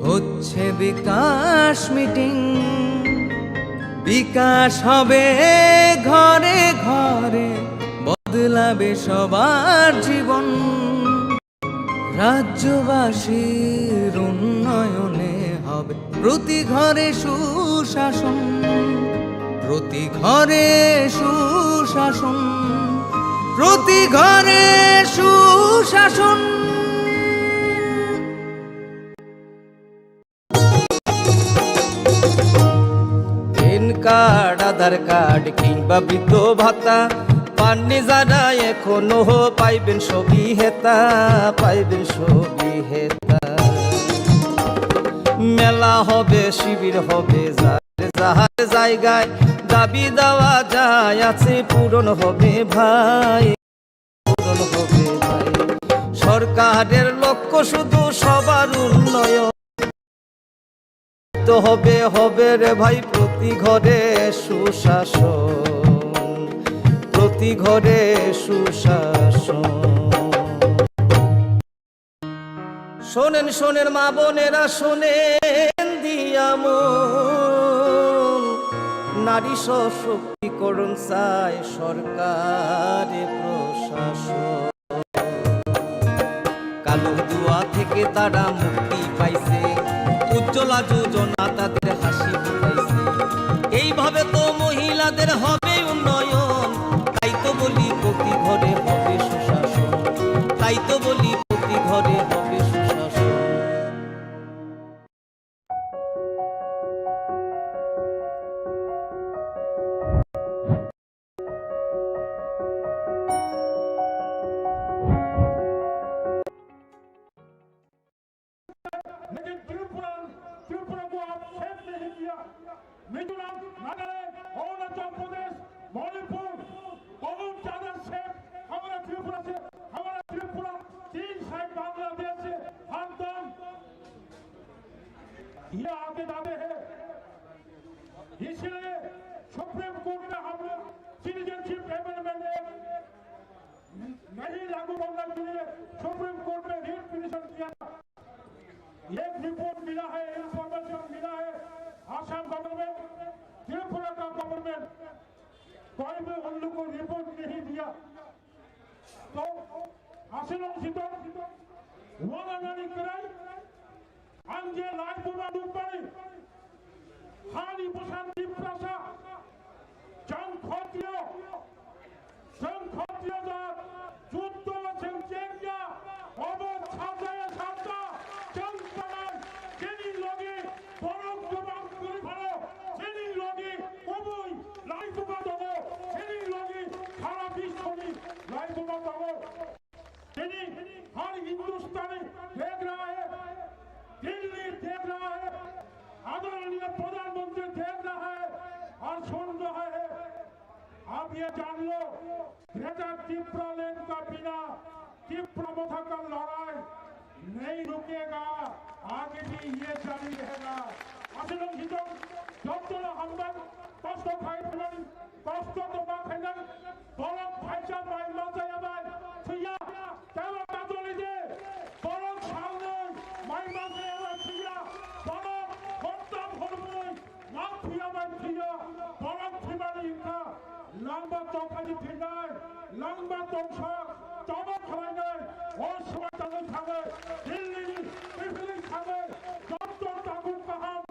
হচ্ছে বিকাশ মিটিং বিকাশ হবে ঘরে ঘরে বদলাবে সবার জীবন রাজ্যবাসীর উন্নয়নে হবে প্রতি ঘরে সুশাসন প্রতি ঘরে সুশাসন প্রতি ঘরে সুশাসন পেন কার্ড আধার কার্ড কিংবা বৃদ্ধ ভাতা পাননি যারা এখনো পাইবেন ছবি হেতা মেলা হবে শিবির হবে যাহার জায়গায় দাবি দেওয়া যায় আছে পূরণ হবে ভাই সরকারের লক্ষ্য শুধু সবার উন্নয়ন তো হবে রে ভাই প্রতি ঘরে সুশাসন প্রতি ঘরে সুশাসন শোনেন মা বোনেরা শোনেন দিয়ামন নারী সশক্তিকরণ চায় সরকারে প্রশাসন কালো দুয়া থেকে তারা মুক্তি পাইছে উজ্জ্বলা যোজনা তাদের হাসি ফুটাইছে এইভাবে তো মহিলাদের হবে উন্নয়ন তাই তো বলি প্রতি ঘরে হবে সুশাসন তাই তো বলি প্রতি ঘরে হবে সুশাসন लेकिन त्रिपुरा को आप सेफ नहीं किया मिजोरम नागालैंड अरुणाचल प्रदेश मणिपुर बहुत ज्यादा सेफ हमारा त्रिपुरा 3 साइड बांग्लादेश से हमदम ये आगे जाते हैं इसलिए सुप्रीम कोर्ट में हम लोग सिटीजनशिप अमेंडमेंट नहीं लागू करने के लिए सुप्रीम कोर्ट में रिट पिटीशन किया था एक रिपोर्ट मिला है इंफॉर्मेशन मिला है आसाम गवर्नमेंट त्रिपुरा का गवर्नमेंट कोई भी उन लोग को रिपोर्ट नहीं दिया तो आसिलों सिद्धों वाला नहीं कराई अंजे लाइपुरा डूबी हानि प्रशांति प्रशा जंग खोतियो दा जुद्ध संचेंगा अब छाता जंग बनाए जेनी लोगे बरफ जबान করে ভালো जेनी लोगे কবই লাইপুরা দেবো जेनी हर हिंदुस्तानी देख रहा है, दिल्ली देख रहा है, आदरणीय प्रधानमंत्री देख रहा है और सुन रहा है। आप ये जान लो, ग्रेटर त्रिपुरा लैंड का बिना त्रिपुरा का लड़ाई नहीं रुकेगा, आगे भी ये जारी रहेगा। আসলে হিতম যতজন হামবান কষ্ট খাই ফেলেন, কষ্ট তোমা ফেলেন, বরং ভাইচা মাই মাথায় আবার থুইয়া কেমন কাজলে যে বরং সামনে মাই মাথায় আবার থুইয়া বরং হত্যা ভরবই না থুইয়া মাই থুইয়া বরং থিবানি ইনকা লম্বা চৌকানি ফিরনায় লম্বা চৌসা চমক খাওয়ায় ও সময় তাদের খাবে দিল্লি পৃথিবী খাবে যত তাগুন কাহাম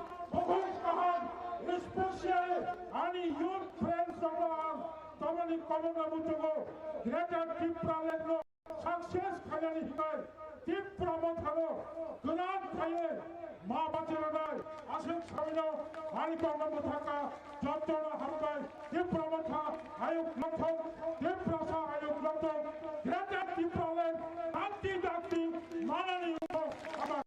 especially any youth friends of ours, Domini Komona Mutugo, Greater Tripura Lendo, success Kayani Hikai, Tripura Montano, Gunan Kaye, Ma Bachiranai, Asin Savino, Anikona Mutaka, Jotona Hambai, Tripura Monta, Ayuk Lotong, Tripura Sa Ayuk Lotong, Greater Tripura Land, Anti Dakti, Manani Yuko, Aman.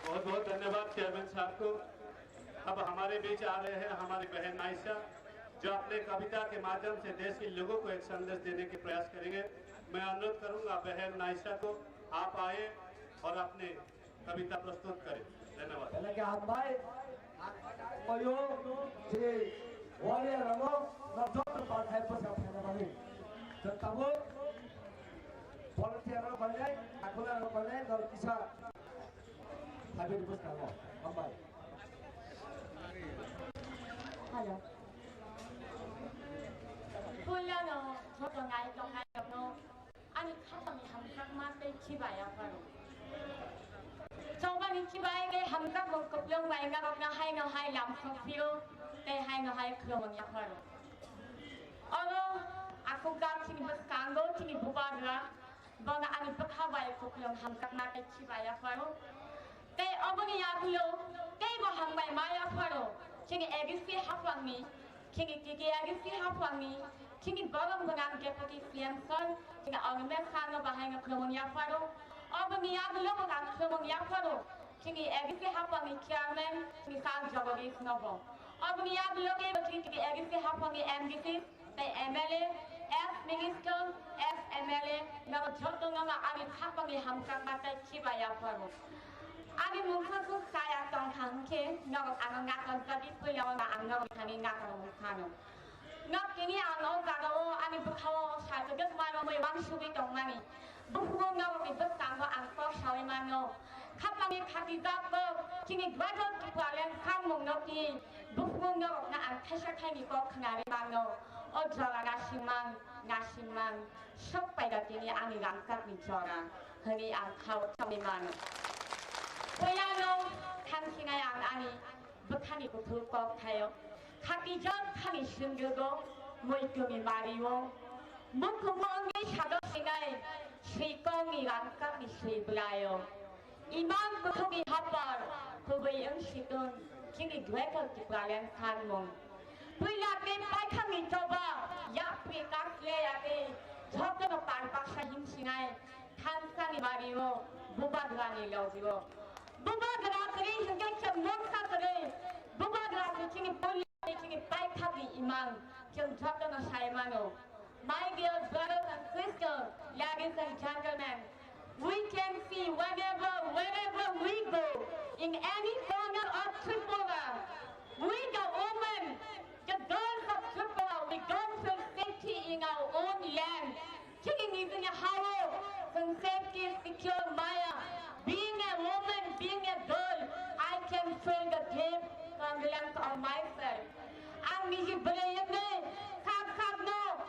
बहुत बहुत धन्यवाद chairman साहब को। अब हमारे बीच आ रहे हैं हमारी बहन नाइसा, जो अपने कविता के माध्यम से देश के लोगों को एक संदेश देने के प्रयास करेंगे। मैं अनुरोध करूंगा बहन नाइसा को, आप आए और अपने कविता प्रस्तुत करें। धन्यवाद। Hello. Pulano, Totongai, no. And it happened to Hamka Chibaya. So when it's Chibaya, Hamka will go long way, not high no high lamp from fuel, they hang a high clone Yaparo. Although I forgot to be Skango, to be Bubadra, Bona and Bakawai for Hamka Chibaya Faro. They open the Yabulo, they were hung by Maya Faro. King Agassi Hapwami, King Tiki Agassi Hapwami, King Bottom Gonan Deputy Fianson, King Agamesano behind a Colonia Faro, Open the Yabulo and Colonia Faro, King Agassi Hapwami Chairman, King San Jogoris Novo. Open the Yabulo gave a King Agassi Hapwami MDC, the MLA, F Minister, F MLA, no Jotona, and Hapwami Hamkamata Chibaya Faro. Ani mungkin saya tongkang ke, nak anak tapi punya anak kami nak mungkin. Nak ini anak kalau ani berkau saya juga mana memang sulit dong mani. Bukan nak itu tangga angkor saya mana. Kapan ni kaki dapat, kini badan kepala kamu nanti. Bukan nak angkat saya ni kau kenali mana. Oh jalan nasiman, sampai dah ini ani angkat ni jalan. Hari angkau kami mana. Puyano, kantinga yang ani, bekani betul kau tayo. Kaki jam kami sungguh, muikumi mariwo. Mukumangi shadow singai, si kongi angkat ni si belayo. Imam betul hafal, kubiyang situn, kini dua kali pelayan kanmong. Puya tempat kami coba, ya pikir lagi, jatuh ke parpak sahim singai, kantinga mariwo, bubat lani logiwo. Bubagra kiri hingga cemongsa kiri, bubagra kiri poli kiri baik kali imam, cem jatuh na saya mano. My dear brothers and sisters, ladies and gentlemen, we can see wherever we go, in any corner of Tripura, we the women, the girls of Tripura, we don't feel safety in our own land. Kiri is in a hollow, from safety secure Maya. Being a woman, being a girl, I can feel the deep confidence on myself. I'm busy believing me, no,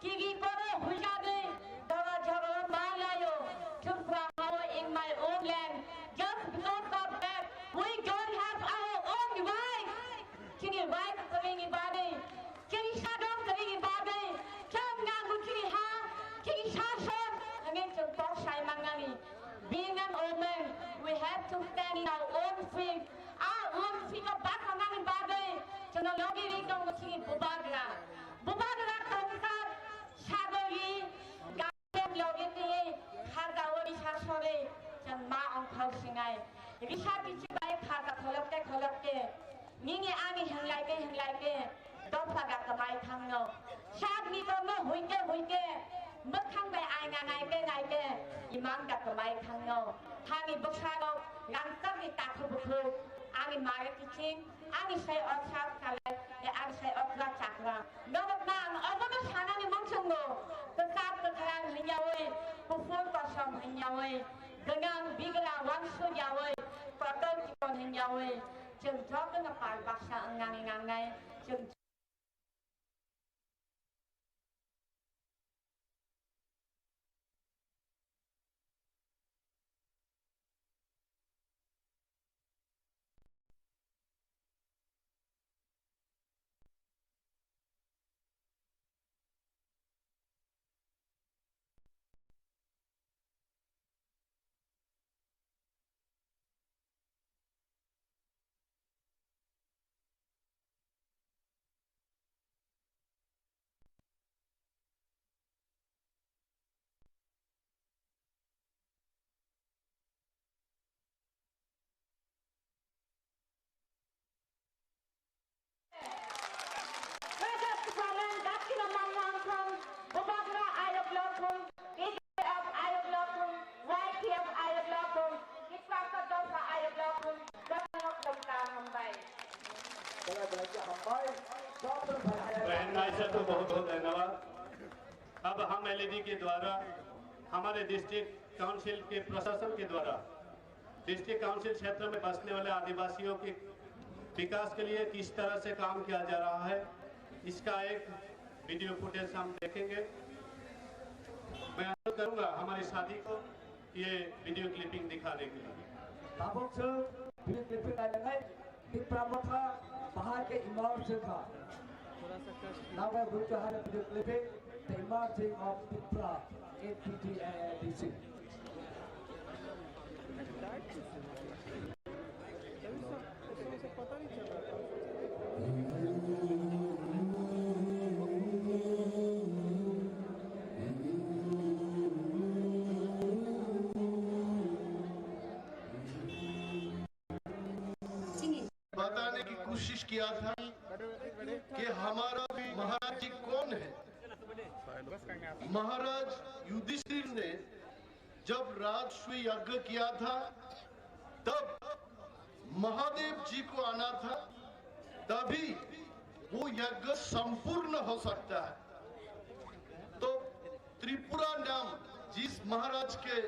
Kiki Koro, Hujade, Dara Java, Malayo, Tripura in my own land. Just because of that, we don't have our own rights. Kiki rights coming in body, Kiki shadow coming in body, Kam Namu Kiki Ha, Kiki Shashan, against the Boss Shaimangani. Being an woman, we have to stand in our own feet. Our own feet are back on our body. So no longer we don't see Bubagra. Bubagra comes up, Shadowy, hingay risa kichi bai khaga kholok ke ningi ami hanglai ke dopa ga kamai thangno sab ni to no huike makhang bai ai ngai ke imam ga kamai thangno hangi boksago langsam ni takhu ami mare kiching ami sai otsap kale ami sai otla chakra no nang obo sana ni mongchongo kesat kekarang hinyawe puful kosong hinyawe dengan bigla wangsu yawe paton kipon hinyawe jeung jog dengan par baksa ngangai jeung तो बहुत धन्यवाद। अब हम LED के द्वारा हमारे district council के प्रशासन के द्वारा डिस्ट्रिक्ट काउंसिल क्षेत्र में बसने वाले आदिवासियों के विकास के लिए किस तरह से काम किया जा रहा है इसका एक वीडियो फुटेज हम देखेंगे। मैं अनुरोध करूंगा हमारे साथी को ये वीडियो क्लिपिंग दिखाने के लिए। Now we're going to have a video clipping, the emerging of Tipra in PTNDC. बताने की कोशिश किया था कि हमारा महाराज जी कौन है। महाराज युधिष्ठिर ने जब राजस्व यज्ञ किया था तब महादेव जी को आना था, तभी वो यज्ञ संपूर्ण हो सकता है। तो त्रिपुरा नाम जिस महाराज के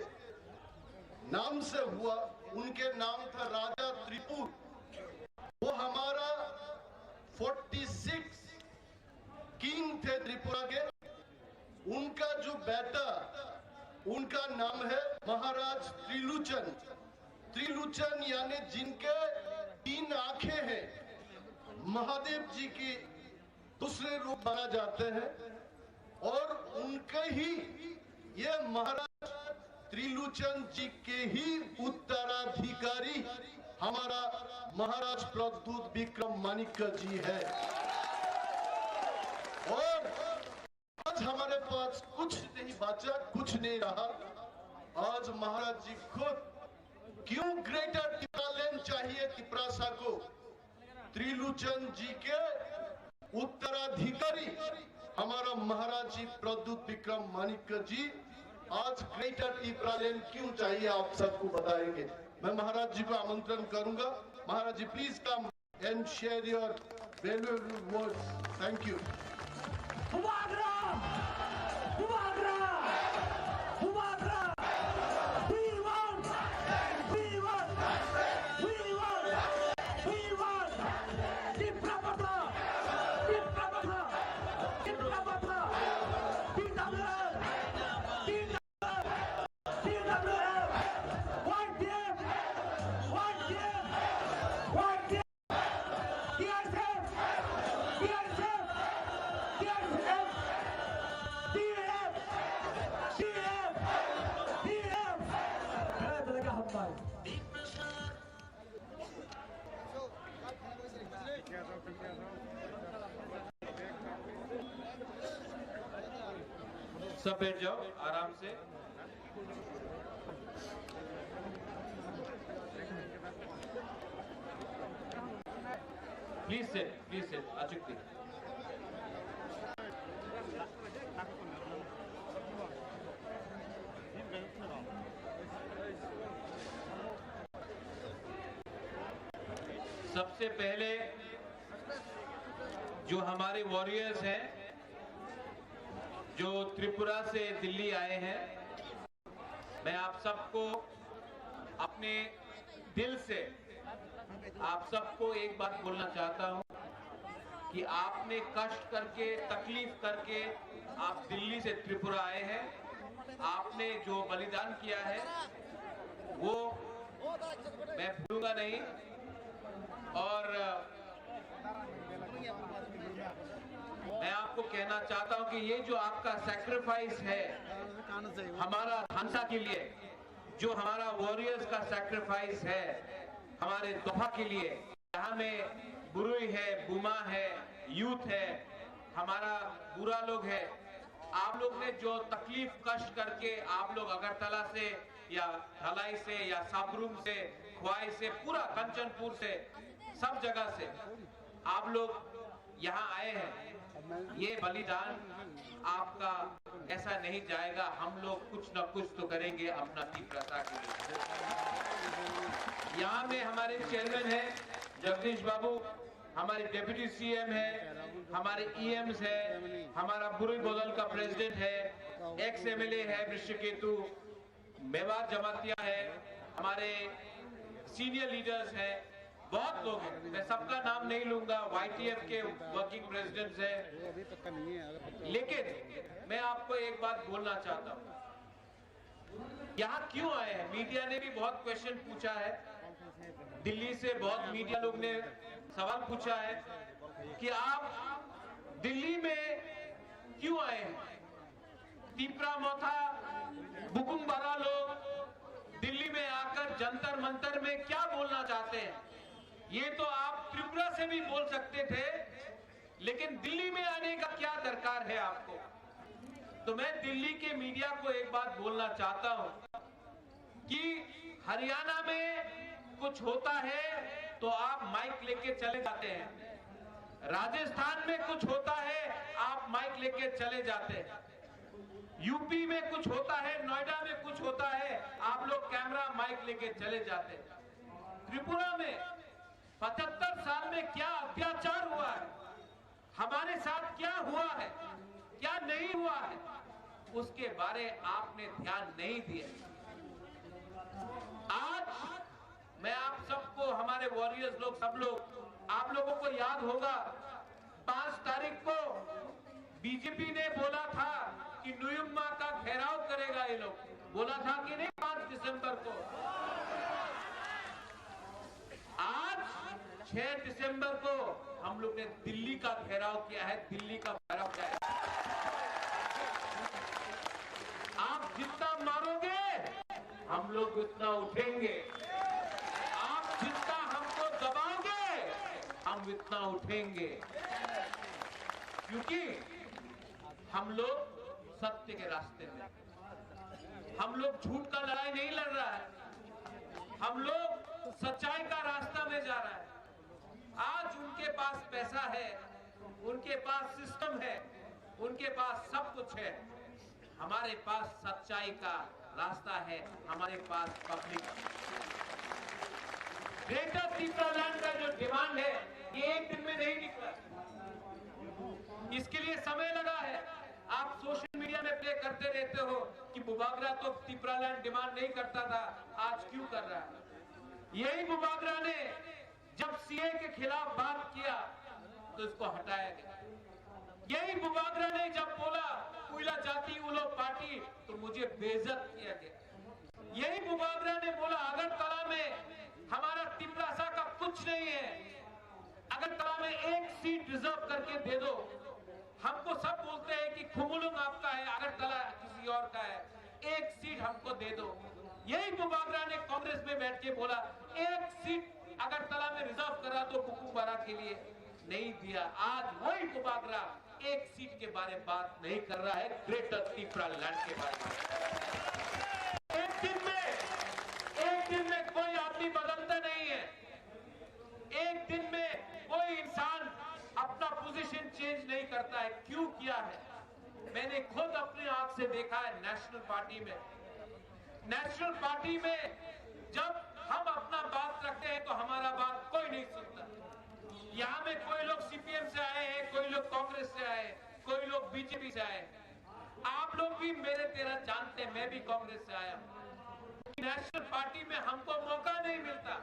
नाम से हुआ, उनके नाम था राजा त्रिपुर। वो हमारा 46 किंग थे त्रिपुरा के। उनका जो बेटा, उनका नाम है महाराज त्रिलोचन। त्रिलोचन यानी जिनके 3 आंखें हैं, महादेव जी की दूसरे रूप माना जाते हैं। और उनके ही ये महाराज त्रिलोचन जी के ही उत्तराधिकारी हमारा महाराज प्रद्युत विक्रम माणिक्य जी है। और आज हमारे पास कुछ नहीं बचा, कुछ नहीं रहा। आज महाराज जी खुद, क्यों ग्रेटर टिप्रालैंड चाहिए तिपरासा को, त्रिलोचन जी के उत्तराधिकारी हमारा महाराज जी प्रद्युत विक्रम माणिक्य जी आज ग्रेटर टिप्रालैंड क्यों चाहिए आप सबको बताएंगे। मैं महाराज जी को आमंत्रण करूंगा। Maharaj ji please come and share your valuable words. Thank you. सब बैठ जाओ आराम से। प्लीज सिट अचूक जी। सबसे पहले जो हमारे वॉरियर्स हैं जो त्रिपुरा से दिल्ली आए हैं, मैं आप सबको अपने दिल से आप सबको एक बात बोलना चाहता हूं कि आपने कष्ट करके तकलीफ करके आप दिल्ली से त्रिपुरा आए हैं। आपने जो बलिदान किया है वो मैं भूलूंगा नहीं। और मैं आपको कहना चाहता हूं कि ये जो आपका सैक्रिफाइस है हमारा हंसा के लिए, जो हमारा वॉरियर्स का सैक्रिफाइस है हमारे दोहा के लिए, यहाँ में बुरुई है, बुमा है, यूथ है, हमारा बुरा लोग है, आप लोग ने जो तकलीफ कष्ट करके आप लोग अगरतला से या धलाई से या साबरूम से, ख्वाई से, पूरा कंचनपुर से, सब जगह से आप लोग यहाँ आए हैं। ये बलिदान आपका ऐसा नहीं जाएगा। हम लोग कुछ न कुछ तो करेंगे अपना तीव्रता के लिए। यहाँ में हमारे चेयरमैन है जगदीश बाबू, हमारे डिप्टी सीएम है, हमारे ईएम्स है, हमारा बुरुई बोदल का प्रेसिडेंट है, एक्स एमएलए है वृषकेतु, मेवाड़ जमातिया है, हमारे सीनियर लीडर्स हैं, बहुत लोग हैं, मैं सबका नाम नहीं लूंगा, YTF के वर्किंग प्रेसिडेंट्स हैं। लेकिन मैं आपको एक बात बोलना चाहता हूं, यहाँ क्यों आए हैं? मीडिया ने भी बहुत क्वेश्चन पूछा है, दिल्ली से बहुत मीडिया लोग ने सवाल पूछा है कि आप दिल्ली में क्यों आए हैं? तिपरा मोथा बुकुमबारा लोग दिल्ली में आकर जंतर मंतर में क्या बोलना चाहते हैं? ये तो आप त्रिपुरा से भी बोल सकते थे, लेकिन दिल्ली में आने का क्या दरकार है आपको? तो मैं दिल्ली के मीडिया को एक बात बोलना चाहता हूं कि हरियाणा में कुछ होता है तो आप माइक लेके चले जाते हैं, राजस्थान में कुछ होता है आप माइक लेके चले जाते हैं, यूपी में कुछ होता है, नोएडा में कुछ होता है, आप लोग कैमरा माइक लेके चले जाते हैं। त्रिपुरा में 75 साल में क्या अत्याचार हुआ है, हमारे साथ क्या हुआ है, क्या नहीं हुआ है, उसके बारे आपने ध्यान नहीं दिया। आज मैं आप सबको, हमारे वॉरियर्स लोग, सब लोग, आप लोगों को याद होगा 5 तारीख को बीजेपी ने बोला था कि नुयुम्मा का घेराव करेगा, ये लोग बोला था कि नहीं 5 दिसंबर को। आज 6 दिसंबर को हम लोग ने दिल्ली का घेराव किया है। दिल्ली का घेराव क्या है? आप जितना मारोगे हम लोग उतना उठेंगे, आप जितना हमको दबाओगे हम इतना उठेंगे, क्योंकि हम लोग सत्य के रास्ते में, हम लोग झूठ का लड़ाई नहीं लड़ रहा है, हम लोग सच्चाई का रास्ता में जा रहा है। आज उनके पास पैसा है, उनके पास सिस्टम है, उनके पास सब कुछ है, हमारे पास सच्चाई का रास्ता है, हमारे पास पब्लिक। ग्रेटर त्रिपुरा लैंड का जो डिमांड है ये एक दिन में नहीं निकला, इसके लिए समय लगा है। आप सोशल मीडिया में प्ले करते रहते हो कि बुबागरा तो त्रिपुरा लैंड डिमांड नहीं करता था, आज क्यों कर रहा है? यही बुबागरा ने जब सीए के खिलाफ बात किया तो इसको हटाया गया। यही बुबागरा ने जब बोला कोयला जाति उलो पार्टी तो मुझे बेइज्जत किया गया। यही बुबागरा ने बोला अगरतला में हमारा तिपरासा का कुछ नहीं है, अगरतला में 1 सीट रिजर्व करके दे दो। हमको सब बोलते हैं कि खुमुलुंग आपका है, अगरतला किसी और का है, 1 सीट हमको दे दो। यही बुबागरा ने कांग्रेस में बैठ के बोला 1 सीट अगरतला में रिजर्व करा दो बुकुमबारा के लिए, नहीं दिया। आज वही बुबागरा 1 सीट के बारे में बात नहीं कर रहा है, ग्रेटर त्रिपुरा लैंड के बारे में। एक दिन में कोई आदमी बदलता नहीं है, एक दिन में कोई इंसान चेंज नहीं करता है, क्यों किया है? मैंने खुद अपने आंख से देखा है। नेशनल पार्टी में जब हम अपना बात रखते हैं तो हमारा बात कोई नहीं सुनता। यहाँ में कोई लोग सीपीएम से आए हैं, कोई लोग कांग्रेस से आए, कोई लोग बीजेपी से आए। आप लोग भी मेरे तेरा जानते हैं, मैं भी कांग्रेस से आया हूँ। नेशनल पार्टी में हमको मौका नहीं मिलता।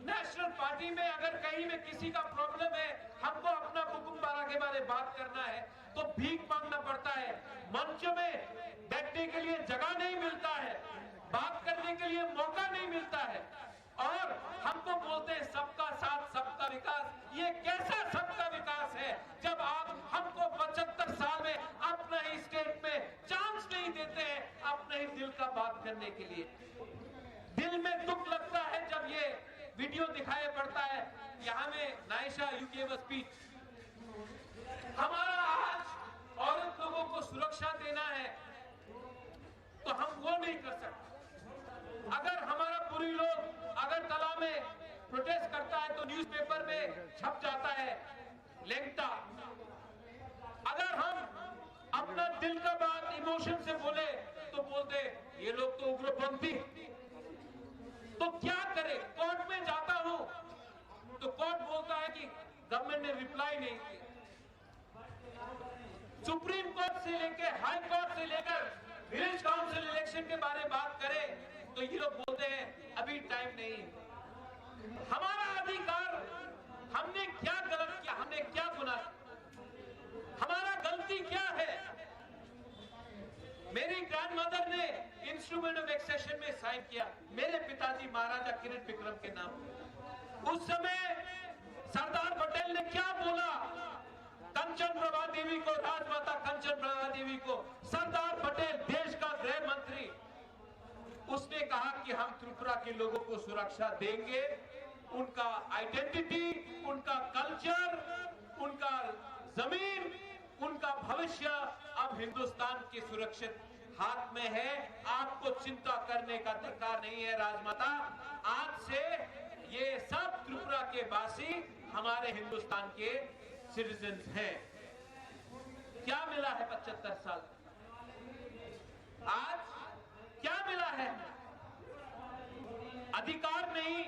नेशनल पार्टी में अगर कहीं में किसी का प्रॉब्लम है, हमको अपना हुकुमबारा के बारे में बात करना है तो भीख मांगना पड़ता है। मंच में बैठने के लिए जगह नहीं मिलता है, बात करने के लिए मौका नहीं मिलता है, और हमको बोलते हैं सबका साथ सबका विकास। ये कैसा सबका विकास है जब आप हमको 75 साल में अपना ही स्टेट में चांस नहीं देते हैं अपने ही दिल का बात करने के लिए। दिल में दुख लगता है जब ये वीडियो दिखाई पड़ता है। यहाँ में Naisha you give a speech. हमारा आज औरत लोगों को सुरक्षा देना है तो हम वो नहीं कर सकते। अगर हमारा पूरी लोग अगरतला में प्रोटेस्ट करता है तो न्यूज़पेपर में छप जाता है लेंटा। अगर हम अपना दिल का बात इमोशन से बोले तो बोलते ये लोग तो उग्रपंथी। तो क्या करे? कोर्ट में जाता हूं तो कोर्ट बोलता है कि गवर्नमेंट ने रिप्लाई नहीं किया। सुप्रीम कोर्ट से लेकर हाई कोर्ट से लेकर विलेज काउंसिल इलेक्शन के बारे में बात करें तो ये लोग बोलते हैं अभी टाइम नहीं है। हमारा अधिकार, हमने क्या गलत किया, हमने क्या गुनाह, हमारा गलती क्या है? मेरी ग्रैंडमदर ने इंस्ट्रूमेंट ऑफ एक्सेशन में साइन किया मेरे पिताजी महाराजा किरण विक्रम के नाम। उस समय सरदार पटेल ने क्या बोला? कंचन प्रभा देवी को, राजमाता कंचन प्रभा देवी को, सरदार पटेल देश का गृह मंत्री, उसने कहा कि हम त्रिपुरा के लोगों को सुरक्षा देंगे। उनका आइडेंटिटी, उनका कल्चर, उनका जमीन, उनका भविष्य अब हिंदुस्तान के सुरक्षित हाथ में है। आपको चिंता करने का अधिकार नहीं है राजमाता। आज से ये सब त्रिपुरा के वासी हमारे हिंदुस्तान के सिटीजन्स हैं। क्या मिला है 75 साल? आज क्या मिला है? अधिकार नहीं।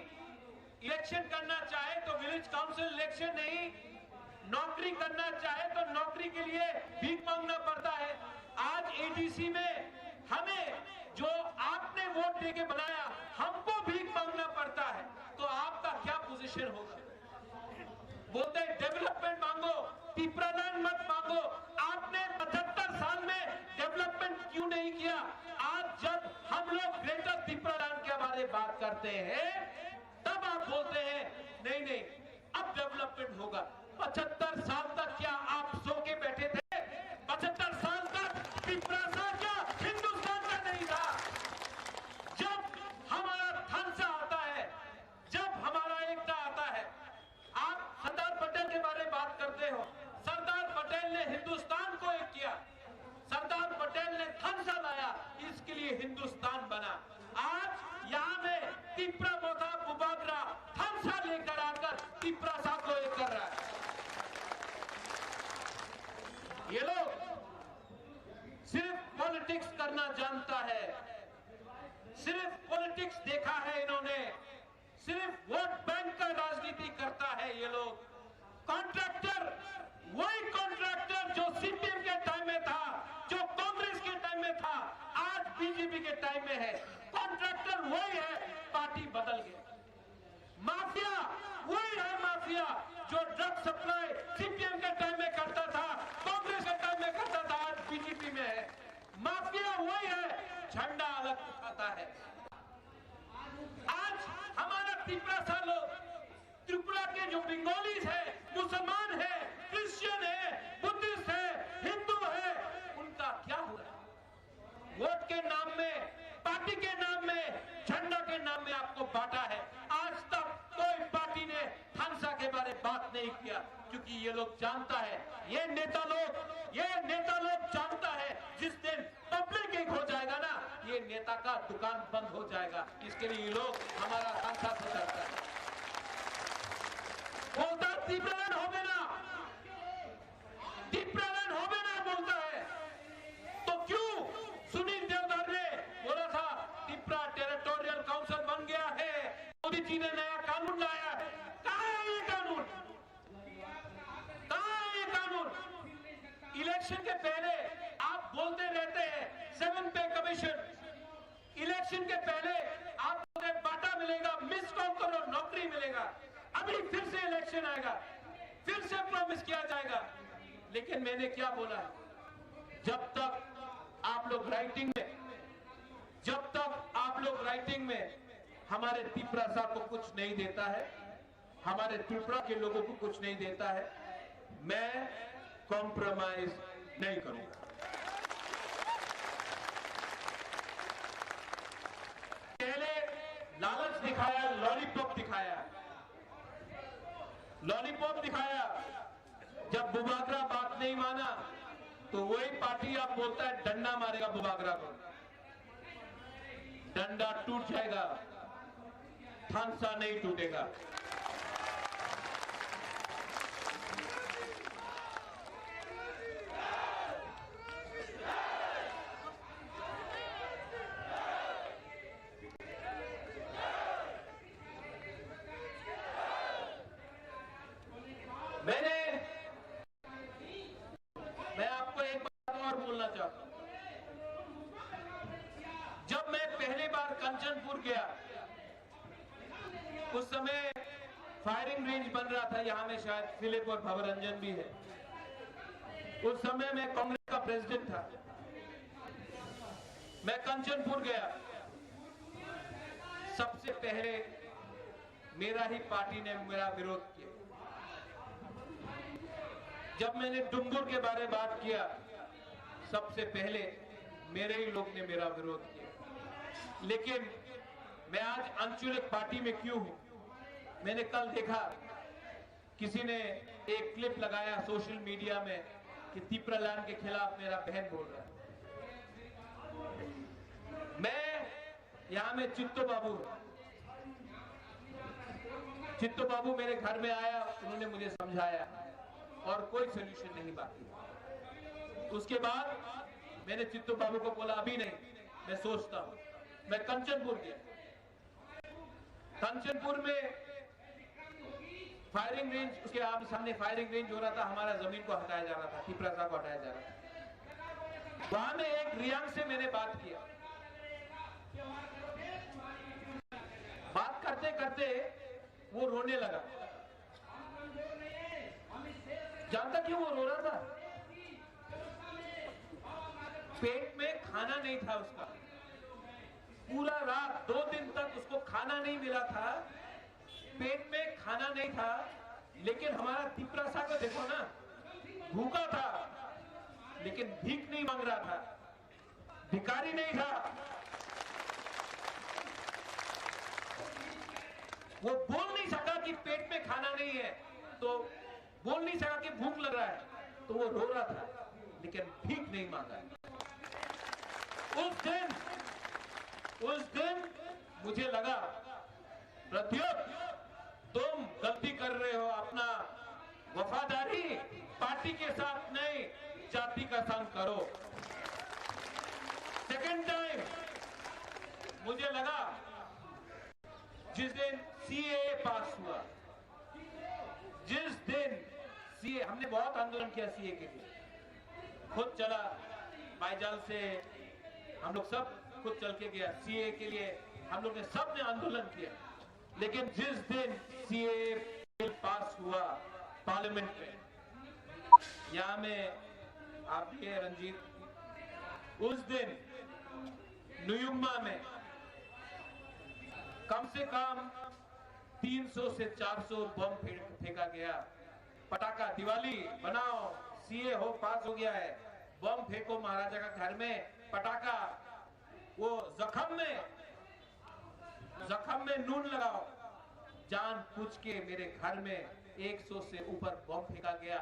इलेक्शन करना चाहे तो विलेज काउंसिल इलेक्शन नहीं, नौकरी करना चाहे तो नौकरी के लिए भीख मांगना पड़ता है। आज एडीसी में हमें जो आपने वोट देके बनाया, हमको भीख मांगना पड़ता है। तो आपका क्या पोजीशन होगा? बोलते हैं डेवलपमेंट मांगो, पिपरालैंड मत मांगो। आपने 75 साल में डेवलपमेंट क्यों नहीं किया? आज जब हम लोग ग्रेटर पिपरालैंड के बारे में बात करते हैं तब आप बोलते हैं नहीं नहीं अब डेवलपमेंट होगा। 75 साल तक क्या आप सो के बैठे थे? 75 साल तक पिपरा क्या हिंदुस्तान का नहीं था? जब हमारा थानसा आता है, जब हमारा एकता आता है, आप सरदार पटेल के बारे में बात करते हो। सरदार पटेल ने हिंदुस्तान को एक किया, सरदार पटेल ने थानसा लाया, इसके लिए हिंदुस्तान बना। आज यहाँ में तिप्रा मोथा बुबागरा थानसा लेकर आकर तिप्रा साहब को एक कर रहा है। ये लोग सिर्फ पॉलिटिक्स करना जानता है, सिर्फ पॉलिटिक्स देखा है इन्होंने, सिर्फ वोट बैंक का राजनीति करता है ये लोग। कॉन्ट्रैक्टर, वही कॉन्ट्रैक्टर जो सीपीएम के टाइम में था, जो कांग्रेस के टाइम में था, आज बीजेपी के टाइम में है। कॉन्ट्रैक्टर वही है, पार्टी बदल गई। माफिया वही है, माफिया जो ड्रग सप्लाई सीपीएम के टाइम में करता था, कांग्रेस के टाइम में करता था, आज बीजेपी में है। माफिया वही है, झंडा अलग उठाता है। आज हमारा त्रिपुरा के जो बंगालीज है, मुसलमान है, क्रिश्चियन है, बुद्धिस्ट है, हिंदू है, उनका क्या हो रहा है? वोट के नाम में, पार्टी के नाम में, झंडा के नाम में आपको बांटा है। आज तक कोई पार्टी ने थानसा के बारे में बात नहीं किया, क्योंकि ये लोग जानता है, ये नेता लोग जानता है जिस दिन पब्लिक एक हो जाएगा ना, ये नेता का दुकान बंद हो जाएगा। इसके लिए ये लोग हमारा थानसा से करता है। बोलता तीव्रन होबे ना, टिप्रालैंड होबे ना बोलता है, तो क्यों सुनील देवधर ने बोला था टिप्रा टेरिटोरियल काउंसिल बन गया है, मोदी जी ने नया कानून लाया है? कहां है ये कानून? कहां है ये कानून? इलेक्शन के पहले आप बोलते रहते हैं 7 पे कमीशन, इलेक्शन के पहले आप बोलते बाटा मिलेगा, मिस कॉल करो नौकरी मिलेगा, अभी फिर से इलेक्शन आएगा, फिर से प्रॉमिस किया जाएगा। लेकिन मैंने क्या बोला है, जब तक आप लोग राइटिंग में हमारे त्रिपुरा को कुछ नहीं देता है, हमारे त्रिपुरा के लोगों को कुछ नहीं देता है, मैं कॉम्प्रोमाइज नहीं करूंगा। पहले लालच दिखाया, लॉलीपॉप दिखाया। जब बुबागरा बात नहीं माना तो वही पार्टी आप बोलता है डंडा मारेगा बुबागरा को, डंडा टूट जाएगा, थानसा नहीं टूटेगा। मैं आपको एक बात और बोलना चाहता हूं। जब मैं पहली बार कंचनपुर गया, उस समय फायरिंग रेंज बन रहा था, यहां में शायद फिलिप और भवरंजन भी है। उस समय मैं कांग्रेस का प्रेसिडेंट था। मैं कंचनपुर गया, सबसे पहले मेरा ही पार्टी ने मेरा विरोध किया। जब मैंने डुंगुर के बारे में बात किया, सबसे पहले मेरे ही लोग ने मेरा विरोध किया। लेकिन मैं आज आंचलिक पार्टी में क्यों हूं? मैंने कल देखा किसी ने एक क्लिप लगाया सोशल मीडिया में कि त्रिपुरालैंड के खिलाफ मेरा बहन बोल रहा है। मैं यहां में चित्तो बाबू मेरे घर में आया, उन्होंने मुझे समझाया और कोई सोल्यूशन नहीं बाकी। उसके बाद मैंने चित्तो बाबू को बोला अभी नहीं, मैं सोचता हूं। मैं कंचनपुर गया, कंचनपुर में फायरिंग रेंज, उसके सामने फायरिंग रेंज हो रहा था, हमारा जमीन को हटाया जा रहा था, त्रिपुरा को हटाया जा रहा था। वहां में एक रियांग से मैंने बात किया, बात करते करते वो रोने लगा। जानता क्यों वो रो रहा था? पेट में खाना नहीं था उसका, पूरा रात 2 दिन तक उसको खाना नहीं मिला था, पेट में खाना नहीं था। लेकिन हमारा त्रिपुरा को देखो ना, भूखा था लेकिन भीख नहीं मांग रहा था, भिखारी नहीं था। वो बोल नहीं सका कि पेट में खाना नहीं है, तो बोल नहीं सका कि भूख लग रहा है, तो वो रो रहा था लेकिन भीख नहीं मांगा। उस दिन मुझे लगा प्रत्युत तुम गलती कर रहे हो, अपना वफादारी पार्टी के साथ नहीं जाति का संग करो। सेकेंड टाइम मुझे लगा जिस दिन सीएए पास हुआ, जिस दिन सीए, हमने बहुत आंदोलन किया सीए के लिए, खुद चला बाईजाल से, हम लोग सब खुद चल के गया सीए के लिए, हम लोग ने सब ने आंदोलन किया। लेकिन जिस दिन सीए बिल पास हुआ पार्लियामेंट में, यहां में आप भी है रंजीत, उस दिन नुयुम्मा में कम से कम 300 से 400 बम फेंका गया। पटाखा, दिवाली बनाओ, सीए हो पास हो गया है, बम फेंको महाराजा का घर में, पटाखा, वो जख्म में नून लगाओ। जान पूछ के मेरे घर में 100 से ऊपर बम फेंका गया।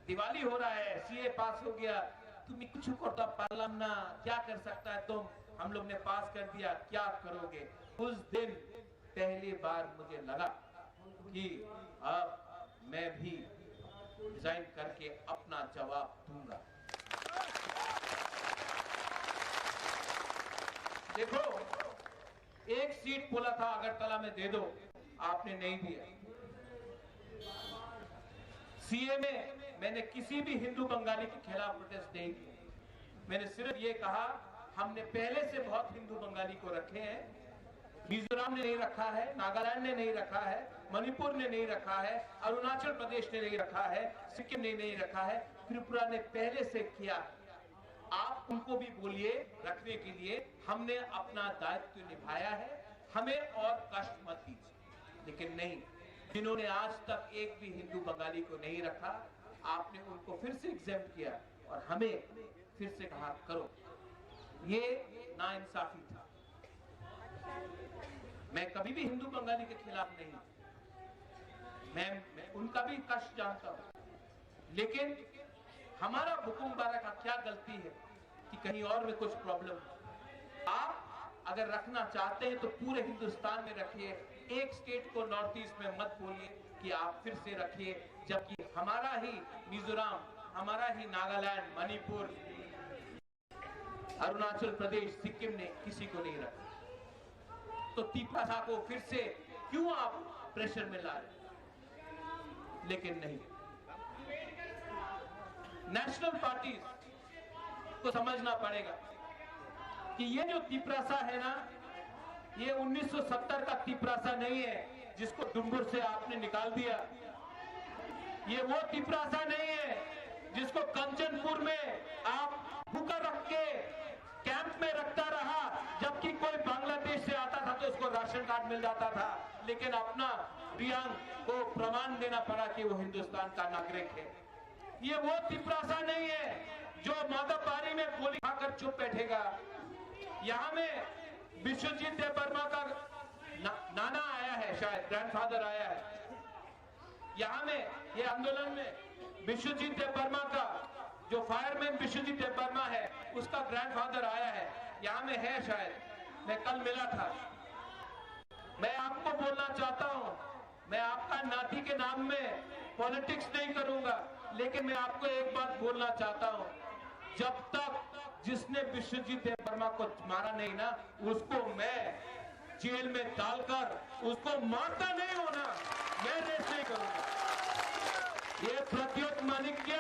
दिवाली हो रहा है, सीए पास हो गया, तुम्हें कुछ करता पार्लियामेंट ना, क्या कर सकता है तुम, हम लोग ने पास कर दिया, क्या करोगे? उस दिन पहली बार मुझे लगा कि अब मैं भी डिजाइन करके अपना जवाब दूंगा। देखो, एक सीट बोला था अगरतला में दे दो, आपने नहीं दिया। सीए में मैंने किसी भी हिंदू बंगाली के खिलाफ प्रोटेस्ट नहीं किया। मैंने सिर्फ ये कहा हमने पहले से बहुत हिंदू बंगाली को रखे हैं। मिजोरम ने नहीं रखा है, नागालैंड ने नहीं रखा है, मणिपुर ने नहीं रखा है, अरुणाचल प्रदेश ने नहीं रखा है, सिक्किम ने नहीं रखा है, त्रिपुरा ने पहले से किया। आप उनको भी बोलिए रखने के लिए, हमने अपना दायित्व निभाया है, हमें और कष्ट मत दीजिए। लेकिन नहीं, जिन्होंने आज तक एक भी हिंदू बंगाली को नहीं रखा, आपने उनको फिर से एग्जेम्प्ट किया और हमें फिर से कहा करो। ये नाइंसाफी था। मैं कभी भी हिंदू बंगाली के खिलाफ नहीं, मैं उनका भी कष्ट जानता हूं, लेकिन हमारा बुकुमबारा का क्या गलती है कि कहीं और में कुछ प्रॉब्लम है। आप अगर रखना चाहते हैं तो पूरे हिंदुस्तान में रखिए, एक स्टेट को नॉर्थ ईस्ट में मत बोलिए कि आप फिर से रखिए, जबकि हमारा ही मिजोरम, हमारा ही नागालैंड, मणिपुर, अरुणाचल प्रदेश, सिक्किम ने किसी को नहीं रखा। तो त्रिपुरा को फिर से क्यों आप प्रेशर में ला रहे? लेकिन नहीं, नेशनल पार्टीज को समझना पड़ेगा कि ये जो त्रिपुरा है ना, ये 1970 का त्रिपुरा नहीं है जिसको डुंगुर से आपने निकाल दिया। ये वो त्रिपुरा नहीं है जिसको कंचनपुर में आप भूखा रख के कैंप में रखता रहा, जबकि कोई बांग्लादेश से आता था तो उसको राशन कार्ड मिल जाता था, लेकिन अपना प्रियांक को प्रमाण देना पड़ा कि वो हिंदुस्तान का नागरिक है। ये वो त्रिपुरा नहीं है जो माधवबारी में गोली खाकर चुप बैठेगा। यहाँ में विश्वजीत देववर्मा का नाना आया है, शायद ग्रैंडफादर आया है। यहाँ में ये आंदोलन में विश्वजीत देववर्मा का, जो फायरमैन विश्वजीत देववर्मा है, उसका ग्रैंडफादर आया है। यहाँ में है शायद, मैं कल मिला था। मैं आपको बोलना चाहता हूँ, मैं आपका नाती के नाम में पॉलिटिक्स नहीं करूंगा, लेकिन मैं आपको एक बात बोलना चाहता हूँ, जब तक जिसने विश्वजीत देववर्मा को मारा नहीं ना, उसको मैं जेल में डालकर उसको मारता नहीं होना, मैं रेस नहीं करूंगा। ये प्रद्योत माणिक्य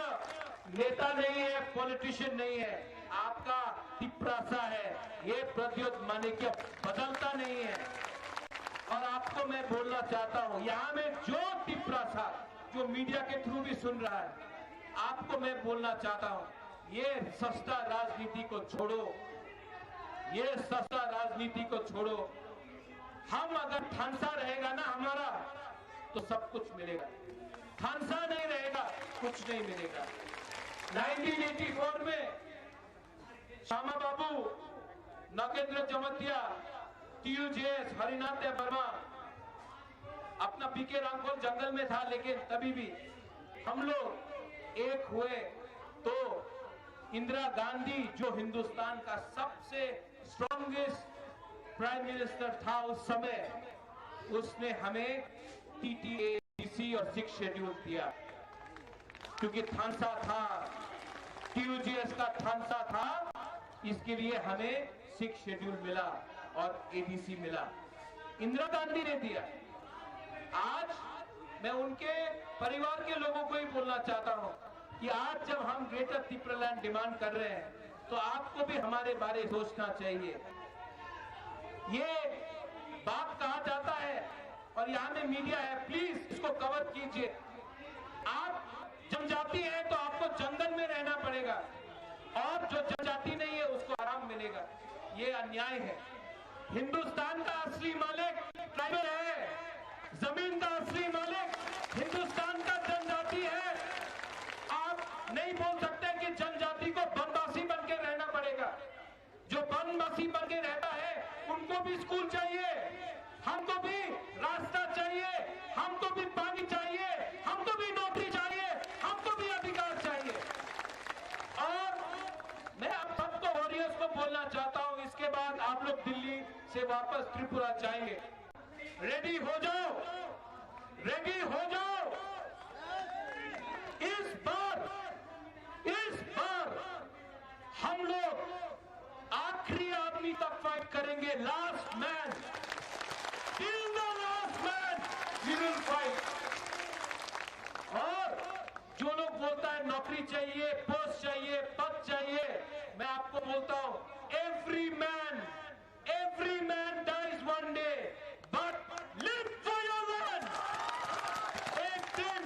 नेता नहीं है, पॉलिटिशियन नहीं है, आपका त्रिपुरा है। ये प्रद्योत माणिक्य बदलता नहीं है। और आपको मैं बोलना चाहता हूं, यहाँ में जो त्रिपुरा जो मीडिया के थ्रू भी सुन रहा है, आपको मैं बोलना चाहता हूं, ये सस्ता राजनीति को छोड़ो, ये सस्ता राजनीति को छोड़ो। हम अगर थानसा रहेगा ना हमारा, तो सब कुछ मिलेगा। थानसा नहीं रहेगा, कुछ नहीं मिलेगा। 1984 में श्यामा बाबू, नागेंद्र जमतिया, TUJS, हरिनाथ देववर्मा, अपना पीके रामकोल जंगल में था, लेकिन तभी भी हम लोग एक हुए तो इंदिरा गांधी, जो हिंदुस्तान का सबसे स्ट्रॉन्गेस्ट प्राइम मिनिस्टर था उस समय, उसने हमें TTA, TC और 6 शेड्यूल दिया, क्योंकि थानसा था, TUJS का थानसा था, इसके लिए हमें 6 शेड्यूल मिला और ABC मिला, इंदिरा गांधी ने दिया। आज मैं उनके परिवार के लोगों को ही बोलना चाहता हूं कि आज जब हम ग्रेटर त्रिपुरालैंड डिमांड कर रहे हैं, तो आपको भी हमारे बारे सोचना चाहिए। ये बात कहा जाता है और यहाँ में मीडिया है, प्लीज इसको कवर कीजिए। आप जनजाति है तो आपको जंगल में रहना पड़ेगा, और जो जनजाति नहीं है उसको आराम मिलेगा। ये अन्याय है। हिंदुस्तान का असली मालिक ट्राइबल है, जमीन का असली मालिक हिंदुस्तान का जनजाति है। आप नहीं बोल सकते कि जनजाति को बनवासी बन के रहना पड़ेगा। जो बनवासी बन के रहता है उनको भी स्कूल चाहिए, हमको भी रास्ता चाहिए, हमको भी पानी चाहिए, हमको भी नौकरी चाहिए, हमको भी अधिकार चाहिए। और मैं आप सबको वॉरियर्स को बोलना चाहता हूं, इसके बाद आप लोग दिल्ली से वापस त्रिपुरा जाएंगे, रेडी हो जाओ, रेडी हो जाओ। इस आर्मी तक फाइट करेंगे, last man, till the last man we will fight. और जो लोग बोलता है नौकरी चाहिए, पोस्ट चाहिए, पद चाहिए, मैं आपको बोलता हूं, every man dies one day, but live for your land. एक दिन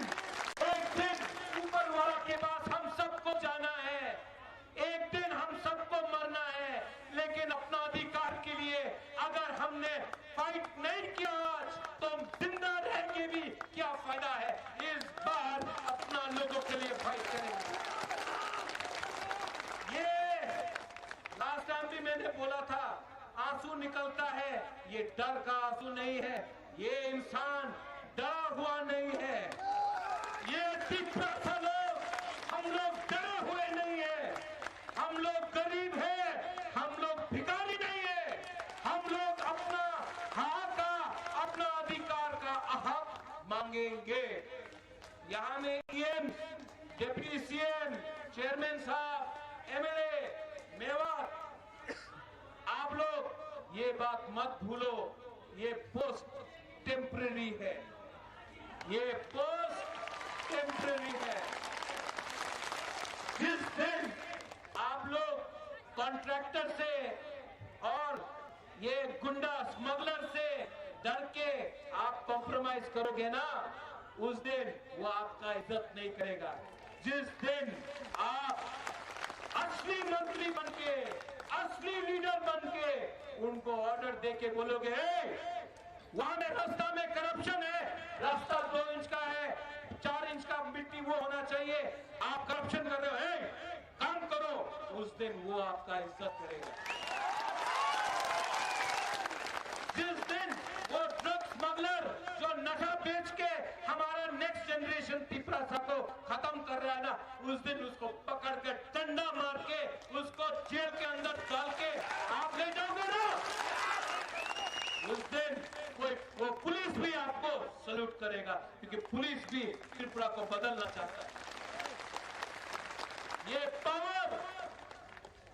ऊपर वाला के पास हम सबको जाना है, एक दिन हम सबको मरना है, लेकिन अपना अधिकार के लिए अगर हमने फाइट नहीं किया आज, तो हम जिंदा रह के भी क्या फायदा है। इस बार अपना लोगों के लिए फाइट करेंगे। ये लास्ट टाइम भी मैंने बोला था, आंसू निकलता है, ये डर का आंसू नहीं है, ये इंसान डरा हुआ नहीं है। ये तिप्रासा लोग, हम लोग डरे हुए नहीं है, हम लोग गरीब हैं, हम लोग भिखारी नहीं है, हम लोग अपना हक का, अपना अधिकार का हक मांगेंगे। यहाँ में सीएम, डिप्टी सीएम, चेयरमैन साहब, एमएलए, मेवात, आप लोग ये बात मत भूलो, ये पोस्ट टेम्पररी है, ये पोस्ट टेम्पररी है। जिस दिन आप लोग कॉन्ट्रैक्टर से और ये गुंडा स्मगलर से डर के आप कॉम्प्रोमाइज करोगे ना, उस दिन वो आपका इज्जत नहीं करेगा। जिस दिन आप असली मंत्री बनके, असली लीडर बनके उनको ऑर्डर देके बोलोगे, वहां में रास्ता में करप्शन है, रास्ता 2 इंच का है, 4 इंच का मिट्टी वो होना चाहिए, आप करप्शन कर रहे हो, काम करो, उस दिन वो आपका इज्जत करेगा। जिस दिन वो ड्रग स्मगलर जो नशा बेच के हमारा नेक्स्ट जनरेशन तिप्रासा को खत्म कर रहा है ना, उस दिन उसको पकड़ के डंडा मार के उसको जेल के अंदर डाल के आप ले जाओगे ना, उस दिन वो पुलिस भी आपको सल्यूट करेगा, क्योंकि पुलिस भी त्रिपुरा को बदलना चाहता है। ये पावर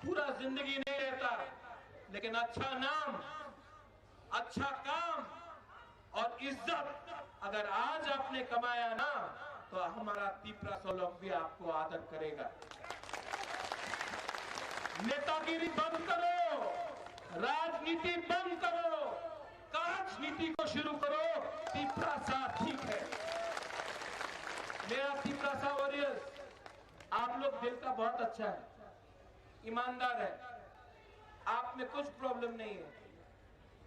पूरा जिंदगी नहीं रहता, लेकिन अच्छा नाम, अच्छा काम और इज्जत अगर आज आपने कमाया ना, तो हमारा तिप्रासा लोग भी आपको आदर करेगा। नेतागिरी बंद करो, राजनीति बंद करो, राजनीति को शुरू करो, तिप्रासा ठीक है। मेरा तिप्रासा वॉरियर्स, आप लोग दिल का बहुत अच्छा है, ईमानदार है, आप में कुछ प्रॉब्लम नहीं है,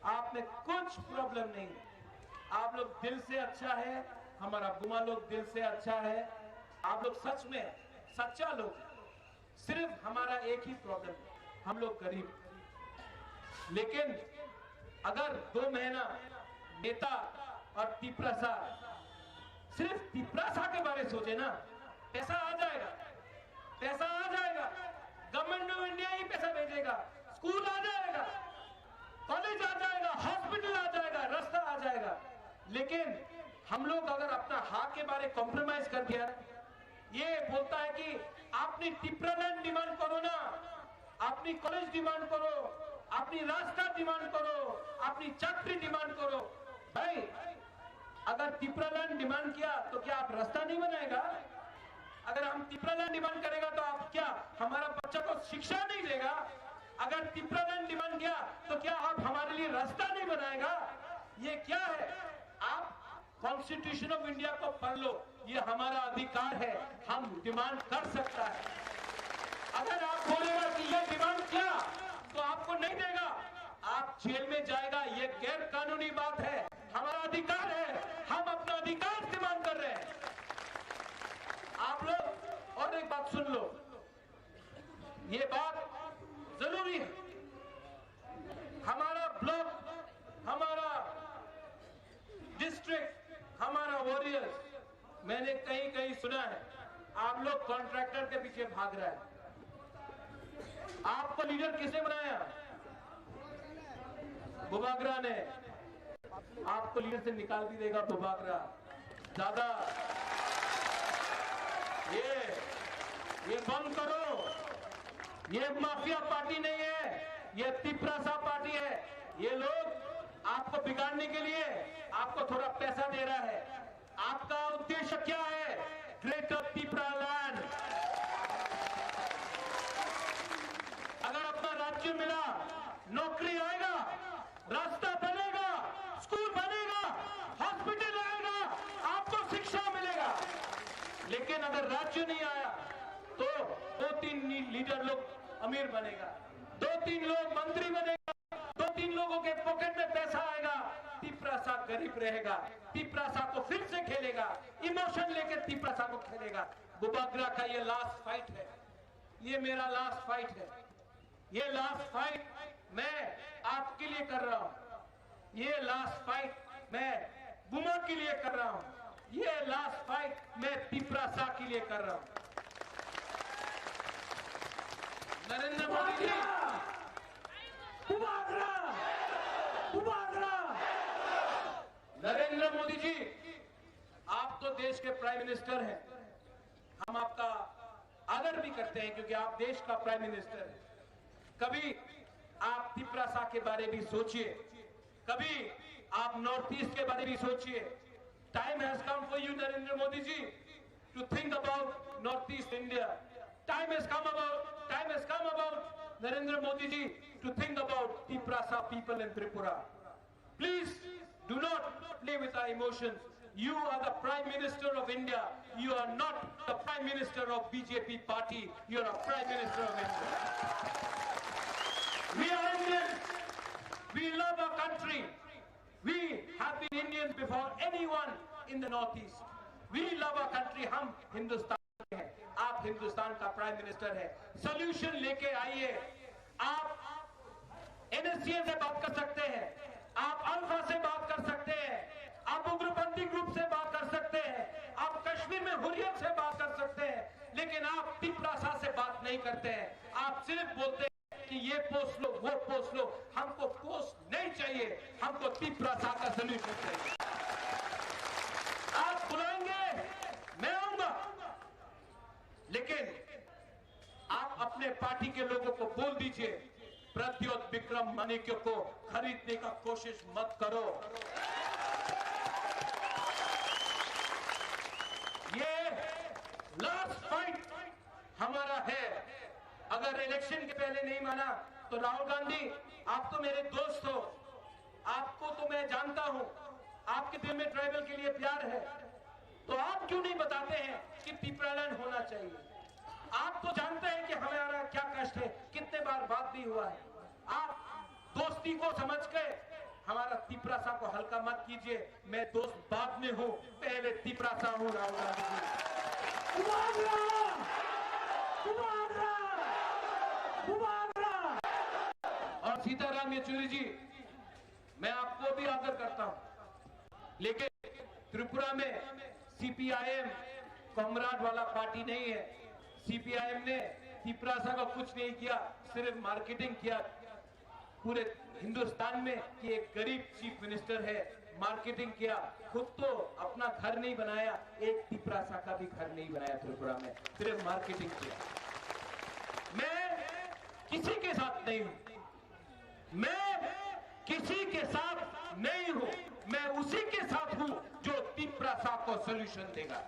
आप में कुछ प्रॉब्लम नहीं है, आप लोग दिल से अच्छा है, हमारा बुमा लोग दिल से अच्छा है, आप लोग सच में सच्चा लोग। सिर्फ हमारा एक ही प्रॉब्लम है, हम लोग गरीब। लेकिन अगर 2 महीना नेता और तिप्रासा सिर्फ तिप्रासा के बारे में सोचे ना, पैसा आ जाएगा, पैसा आ जाएगा, गवर्नमेंट ऑफ इंडिया ही पैसा भेजेगा, स्कूल आ जाएगा, कॉलेज आ जाएगा, हॉस्पिटल आ जाएगा, रास्ता आ जाएगा। लेकिन हम लोग अगर अपना हक के बारे कॉम्प्रोमाइज कर दिया, ये बोलता है कि अपनी तिप्रालैंड डिमांड करो ना, अपनी कॉलेज डिमांड करो, अपनी रास्ता डिमांड करो, अपनी चाकरी डिमांड करो। भाई अगर तिप्रालैंड डिमांड किया तो क्या आप रास्ता नहीं बनाएगा? अगर हम तिप्रालैंड डिमांड करेगा तो आप क्या हमारा बच्चा को शिक्षा नहीं देगा? अगर तिप्रालैंड डिमांड किया तो क्या आप हमारे लिए रास्ता नहीं बनाएगा? ये क्या है? आप कॉन्स्टिट्यूशन ऑफ इंडिया को पढ़ लो, ये हमारा अधिकार है, हम डिमांड कर सकता है। अगर आप बोलेगा कि ये डिमांड किया तो आपको नहीं देगा, आप जेल में जाएगा, ये गैर कानूनी बात है, हमारा अधिकार है, हम अपना अधिकार डिमांड कर रहे हैं। आप लोग और एक बात सुन लो, ये बात जरूरी है, हमारा ब्लॉक, हमारा डिस्ट्रिक्ट, हमारा वॉरियर्स, मैंने कहीं कहीं सुना है आप लोग कॉन्ट्रैक्टर के पीछे भाग रहा है। आपको लीडर किसने बनाया? बुबागरा ने। आपको लीडर से निकाल भी देगा बुबागरा। दादा ये बंद करो, ये माफिया पार्टी नहीं है, ये तिपरासा पार्टी है। ये लोग आपको बिगाड़ने के लिए आपको थोड़ा पैसा दे रहा है। आपका उद्देश्य क्या है? Greater Tipra land. अगर अपना राज्य मिला, नौकरी आएगा, रास्ता बनेगा, स्कूल बनेगा, हॉस्पिटल आएगा, आपको शिक्षा मिलेगा। लेकिन अगर राज्य नहीं आया तो 2-3 लीडर लोग अमीर बनेगा, 2-3 लोग मंत्री बनेगा, 2-3 लोगों के पॉकेट में पैसा आएगा, तिपरासा गरीब रहेगा। तिपरासा को फिर से खेलेगा, इमोशन लेके तिपरासा को खेलेगा। बुबागरा का ये लास्ट फाइट है, ये मेरा लास्ट फाइट है। ये लास्ट फाइट मैं आपके लिए कर रहा हूं। ये लास्ट फाइट मैं बुमा के लिए कर रहा हूं। ये लास्ट फाइट मैं तिपरासा के लिए कर रहा हूं। नरेंद्र मोदी जी, नरेंद्र मोदी जी, आप तो देश के प्राइम मिनिस्टर हैं। हम आपका आदर भी करते हैं क्योंकि आप देश का प्राइम मिनिस्टर हैं। कभी आप तिपरासा के बारे में सोचिए, कभी आप नॉर्थ ईस्ट के बारे में सोचिए। Time has come for you Narendra Modi ji to think about north east India. Time has come about Narendra Modi ji to think about Tiprasa people in Tripura. Please do not play with our emotions. You are the Prime Minister of India. You are not the Prime Minister of BJP party. You are a Prime Minister of India. We are Indians. We love our country. We have been Indians before anyone in the Northeast. We love our country. हम हिंदुस्तान के हैं, आप हिंदुस्तान का prime minister है। Solution लेके आइए। आप NSCA से बात कर सकते हैं, आप अल्फा से बात कर सकते हैं, आप उग्रपंथी ग्रुप से बात कर सकते हैं, आप कश्मीर में हुर्रियत से बात कर सकते हैं, लेकिन आप तिपरासा से बात नहीं करते हैं। आप सिर्फ बोलते हैं कि ये पोस्ट लो, वो पोस्ट लो। हमको पोस्ट नहीं चाहिए, हमको तिपरासा का सॉल्यूशन चाहिए। आप बुलाएंगे, मैं आऊंगा, लेकिन आप अपने पार्टी के लोगों को बोल दीजिए, प्रद्योत विक्रम मानिक्य को खरीदने का कोशिश मत करो। ये लास्ट फाइट हमारा है। अगर इलेक्शन के पहले नहीं माना तो राहुल गांधी, आप तो मेरे दोस्त हो, आपको तो मैं जानता हूं, आपके दिल में ट्राइबल के लिए प्यार है, तो आप क्यों नहीं बताते हैं कि तिपरालैंड होना चाहिए? आप तो जानते हैं कि हमारा क्या कष्ट है, कितने बार बात भी हुआ है। आप दोस्ती को समझ के हमारा तिपरासा को हल्का मत कीजिए। मैं दोस्त बाद में हूं, पहले तिपरासा हूं। राहुल गांधी और सीताराम येचुरी जी, मैं आपको भी आदर करता हूं, लेकिन त्रिपुरा में CPIM कॉमराड वाला पार्टी नहीं है। CPIM ने तिपरासा का कुछ नहीं किया, सिर्फ मार्केटिंग किया पूरे हिंदुस्तान में कि एक गरीब चीफ मिनिस्टर है, मार्केटिंग किया। खुद तो अपना घर नहीं बनाया, एक तिपरासा का भी घर नहीं बनाया त्रिपुरा में, सिर्फ मार्केटिंग किया। मैं किसी के साथ नहीं हूं, मैं किसी के साथ नहीं हूं, मैं उसी के साथ हूं जो तिपरासा को सॉल्यूशन देगा।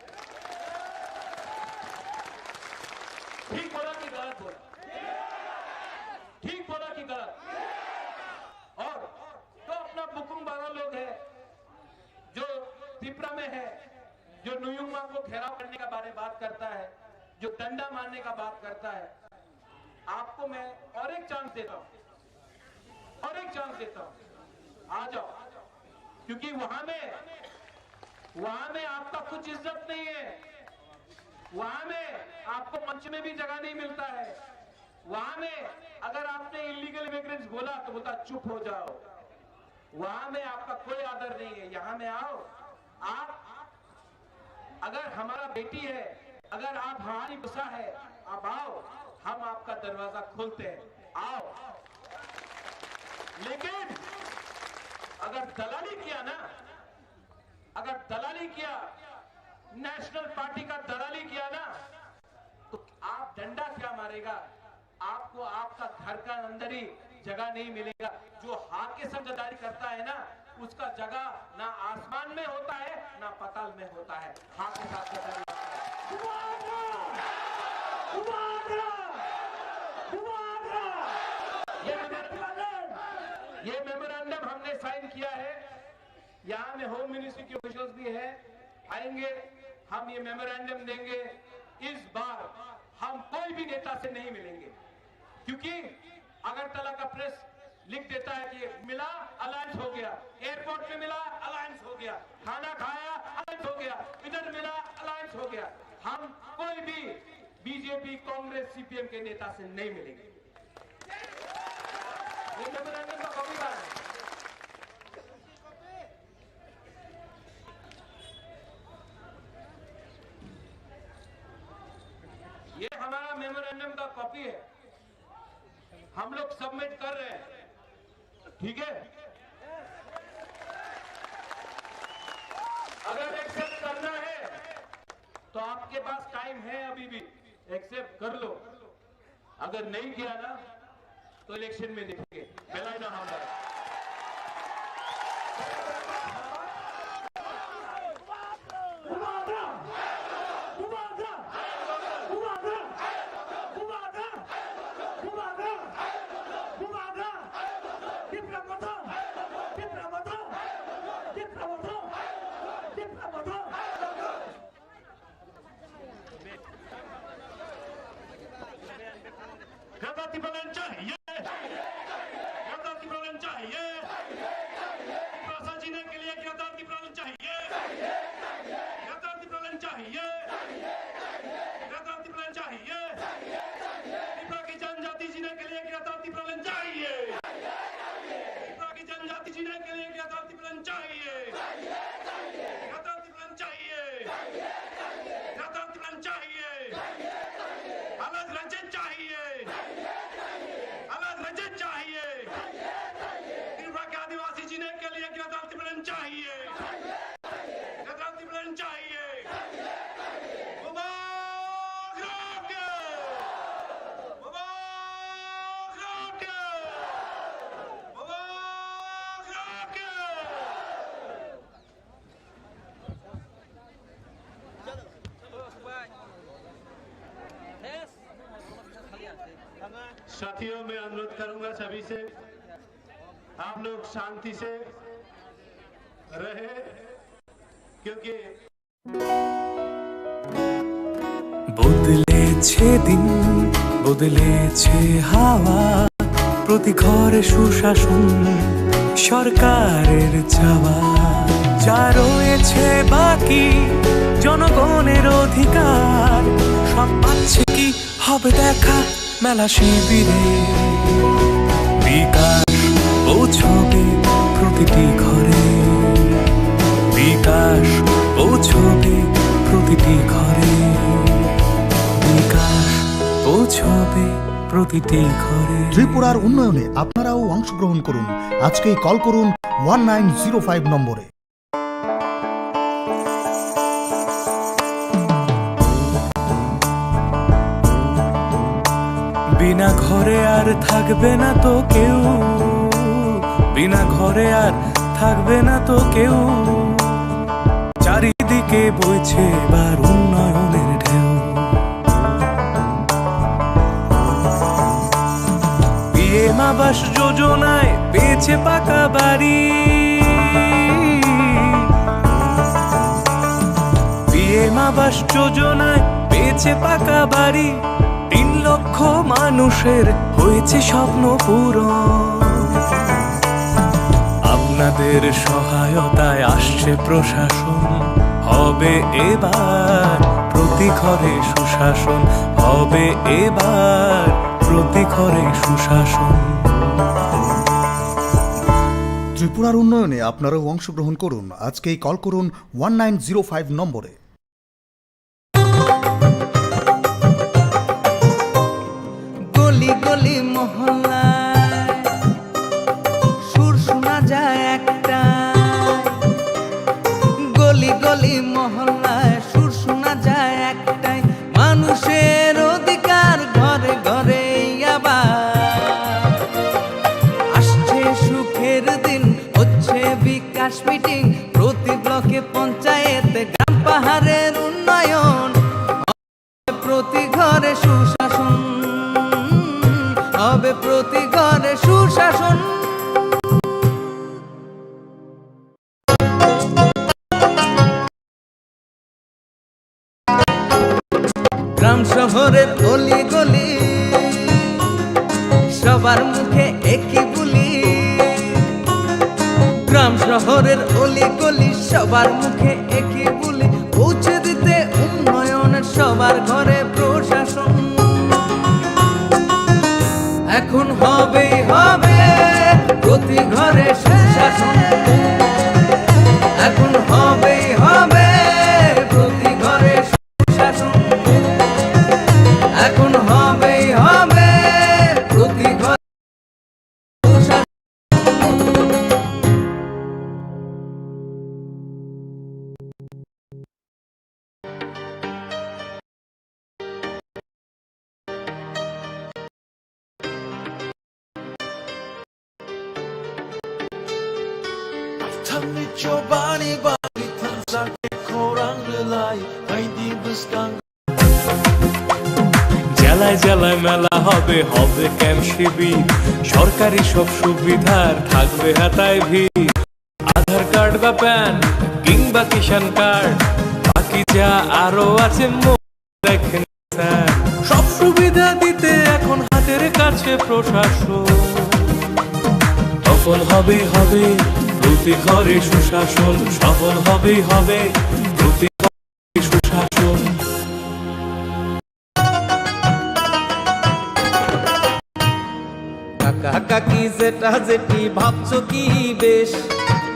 ठीक बोला कि गलत बोला? ठीक बोला कि गलत? और तो अपना बुकुम वाला लोग है जो त्रिपुरा में है, जो नुयुमा को घेराव करने का बारे बात करता है, जो डंडा मारने का बात करता है। आपको मैं और एक चांस देता हूं, और एक चांस देता हूं, आ जाओ, क्योंकि वहां में आपका कुछ इज्जत नहीं है। वहां में आपको मंच में भी जगह नहीं मिलता है। वहां में अगर आपने इलीगल इमिग्रेंट्स बोला तो बोलता चुप हो जाओ। वहां में आपका कोई आदर नहीं है। यहां में आओ, आप अगर हमारा बेटी है, अगर आप हमारी बसा है, आप आओ, हम आपका दरवाजा खोलते हैं, आओ। लेकिन अगर दलाली किया ना, अगर दलाली किया, नेशनल पार्टी का दलाली किया ना, तो आप डंडा क्या मारेगा? आपको आपका घर का अंदर ही जगह नहीं मिलेगा। जो हाँ के समझदारी करता है ना, उसका जगह ना आसमान में होता है ना पाताल में होता है। हाँ के साथ गद्दारी ये मेमोरेंडम हमने साइन किया है। यहाँ में होम मिनिस्ट्री के ऑफिशियल्स भी है, आएंगे, हम ये मेमोरेंडम देंगे। इस बार हम कोई भी नेता से नहीं मिलेंगे, क्योंकि अगरतला का प्रेस लिख देता है कि मिला अलायंस हो गया, एयरपोर्ट में मिला अलायंस हो गया, खाना खाया अलायंस हो गया, इधर मिला अलायंस हो गया। हम कोई भी बीजेपी, कांग्रेस, सीपीएम के नेता से नहीं मिलेंगे। ये मेमोरेंडम का कॉपी है। ये हमारा मेमोरेंडम का कॉपी है, हम लोग सबमिट कर रहे हैं, ठीक है। अगर एक्सेप्ट करना है तो आपके पास टाइम है, अभी भी एक्सेप्ट कर लो। अगर नहीं किया ना तो इलेक्शन में देखेंगे। बेलाई ना हमारा प्रतिफलन चाहिए, प्रतिफलन चाहिए, भाषा जीने के लिए प्रतिफलन चाहिए, प्रतिफलन चाहिए, प्रतिफलन चाहिए, त्रिपुरा की जनजाति जीने के लिए प्रतिफलन चाहिए, त्रिपुरा की जनजाति जीने के लिए प्रतिफलन चाहिए, प्रतिफलन चाहिए, प्रतिफलन चाहिए, अलग राज्य चाहिए, अलग राज्य चाहिए, त्रिपुरा के आदिवासी जीने के लिए प्रतिफलन चाहिए, प्रतिफलन चाहिए। साथियों, मैं अनुरोध करूंगा सभी से, आप लोग शांति से रहे, क्योंकि বদলেছে দিন, বদলেছে হাওয়া, প্রতি ঘরে সুশাসন সরকারের চাওয়া, যা রয়েছে বাকি জনগণের অধিকার, সব পাচ্ছে কি হবে দেখা মেলা শিবিরে, বিকাশ পৌঁছবে প্রতিটি ঘরে, বিকাশ পৌঁছবে প্রতিটি ঘরে, বিকাশ পৌঁছবে প্রতিটি ঘরে। ত্রিপুরার উন্নয়নে আপনারাও অংশগ্রহণ করুন। আজকেই কল করুন 1905 নম্বরে। বিনা ঘরে আর থাকবে না তো কেউ, বিনা ঘরে আর থাকবে না তো কেউ, চারিদিকে বইছে এবার উন্নয়নের ঢেউ। পিএম আবাস যোজনায় পেয়েছে পাকা বাড়ি, পিএম আবাস যোজনায় পেয়েছে পাকা বাড়ি, 3 লক্ষ মানুষের হয়েছে স্বপ্ন পূরণ। আপনাদের সহায়তায় আসছে প্রশাসন, হবে এবার প্রতি ঘরে সুশাসন, হবে এবার প্রতি ঘরে সুশাসন। ত্রিপুরার উন্নয়নে আপনারাও অংশগ্রহণ করুন। আজকেই কল করুন 1905 নম্বরে। গলি গলি মহল্লায় সুর শোনা যায় একটা, গলি গলি মহল্লায় সুর শোনা যায় একটাই, মানুষের অধিকার ঘরে ঘরে আবার, হবে প্রতি ঘরে সুশাসন। গ্রাম শহরের অলি গলি সবার মুখে একই বুলি, গ্রাম শহরের অলি গলি সবার মুখে একই বুলি, পৌঁছে দিতে উন্নয়নের সবার ঘরে প্রশাসন। এখন হবেই হবে প্রতি ঘরে সুশাসন, এখন হবেই হবে প্রতি ঘরে সুশাসন, এখন হবেই হবে প্রতি ঘরে সুশাসন। জেলায় জেলায় মেলা হবে, হবে ক্যাম্প শিবির, সরকারি সব সুবিধার থাকবে হাতায় ভিড়। আধার কার্ড বা প্যান কিংবা কিষাণ কার্ড, বাকি যা আরো আছে দেখেন স্যার। সব সুবিধা দিতে এখন হাতের কাছে প্রশাসন, সফল হবে হবে প্রতি ঘরে সুশাসন, সফল হবে হবে প্রতি ঘরে সুশাসন। কাকা কাকি যেটা যেটি ভাবছো কি বেশ,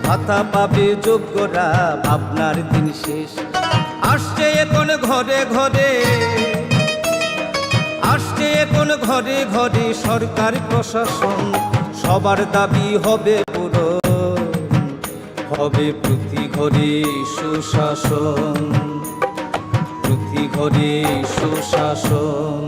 ভাতা পাবে যোগ্যরা ভাবনার দিন শেষ। আসছে এখন ঘরে ঘরে, আসছে এখন ঘরে ঘরে সরকার প্রশাসন, সবার দাবি হবে পূরণ, হবে প্রতি ঘরে সুশাসন, প্রতি ঘরে সুশাসন।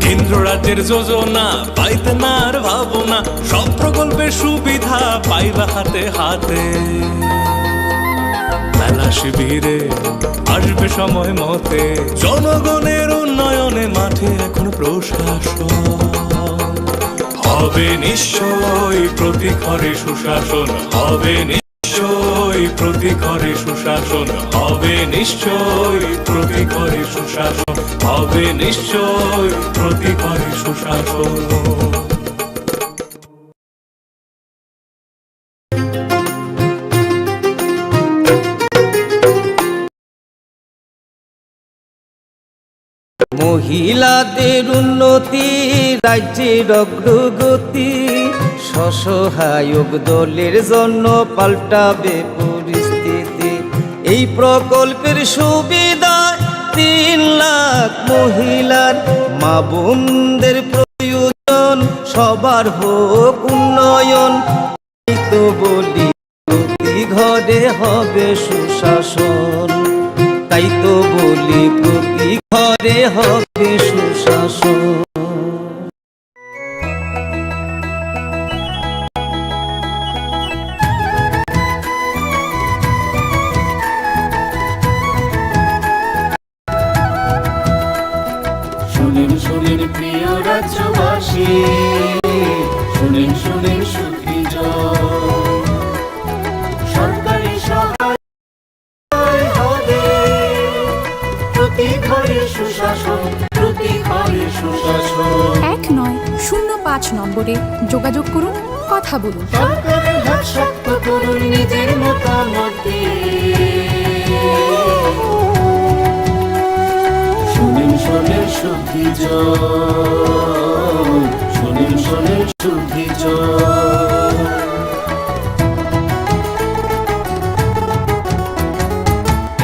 কেন্দ্র রাজ্যের যোজনা পাইতে না আর ভাবনা, সব প্রকল্পের সুবিধা পাইবা হাতে হাতে। মেলা শিবিরে আসবে সময় মতে, জনগণের উন্নয়নে মাঠে এখন প্রশাসন, হবে নিশ্চয়ই প্রতি ঘরে সুশাসন, হবে নিশ্চয়ই প্রতি ঘরে সুশাসন, হবে নিশ্চয়ই প্রতি ঘরে সুশাসন, হবে নিশ্চয়ই প্রতি ঘরে সুশাসন। মহিলাদের উন্নতি রাজ্যের অগ্রগতি, স্বসহায়ক দলের জন্য পাল্টাবে পরিস্থিতি। এই প্রকল্পের সুবিধা 3 লাখ মহিলার, মা বোনদের প্রয়োজন সবার হোক উন্নয়ন। এই তো বলি প্রতি ঘরে হবে সুশাসন, তাই তো বলি প্রতি ঘরে হবে সুশাসন। শুনেন শুনেন প্রিয় রাজ্যবাসী, শুনেন শুনেন সুখী জন, সরকারি সহায় হবে প্রতি ঘরে সুশাসন, প্রতি ঘরে সুশাসন। 1905 নম্বরে যোগাযোগ করুন, কথা বলুন। সরকারের হাত শক্ত করুন, নিজের মতামত দিয়ে। শুনেন শোনেন সুখী জন, শোনেন শোনেন সুখী জন।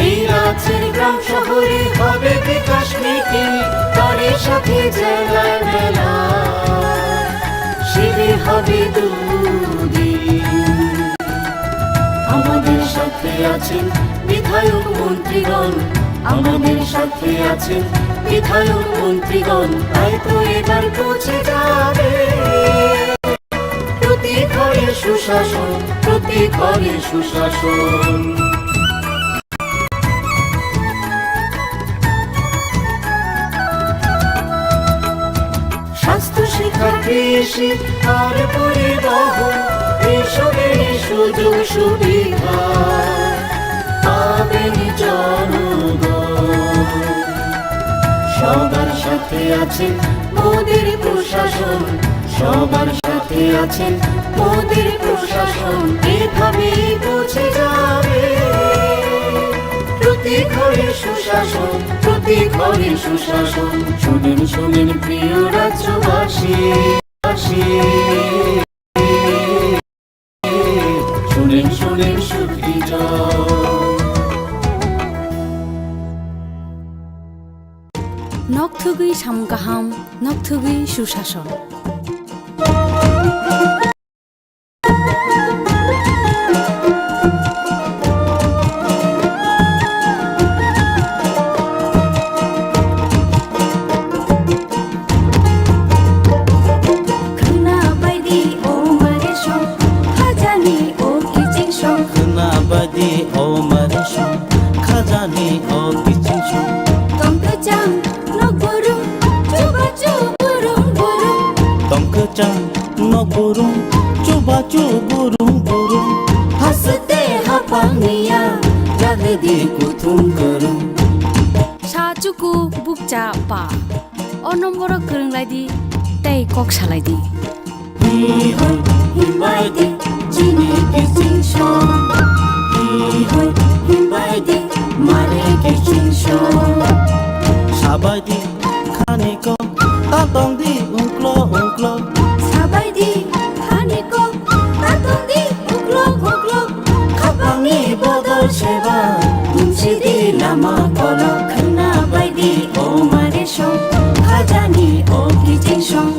এই রাজ্যের গ্রাম শহরে হবে বিকাশ মিটিং, তারই সাথে জেলায় মেলা শিবির হবে দুদিন। আমাদের সাথে আছেন বিধায়ক মন্ত্রীগণ, আমাদের সাথে আছেন বিধায়ক মন্ত্রীগণ, তাই তো এবার পৌঁছে যাবে প্রতি ঘরে সুশাসন, প্রতি ঘরে সুশাসন। শিক্ষা কৃষি আর পরিবহন এসবের সুযোগ সুবিধা পাবেন জনগণ। সবার সাথে আছেন মোদের প্রশাসন, সবার সাথে আছেন মোদের প্রশাসন, এভাবেই পৌঁছে যাবে প্রতি ঘরে সুশাসন, প্রতি ঘরে সুশাসন। শুনেন শুনেন প্রিয় রাজ্যবাসী, শুনেন শুনেন সুখীজন। নকথুগুই সামগাহাম, নকথুগুই সুশাসন। Sacuku bukca pa, o nombor kereng lagi, tei kok salai di. Hihoi himbai di, jini kicing shong. Hihoi himbai di, mare kicing shong. Sabai di, khani ko, tatong di, ungklo ungklo. Sabai di, khani ko, tatong di, ungklo ungklo. Kapangi bodol sheba, kunci di lama kolo. Khana bai di, o mare shong, khajani o kicing shong.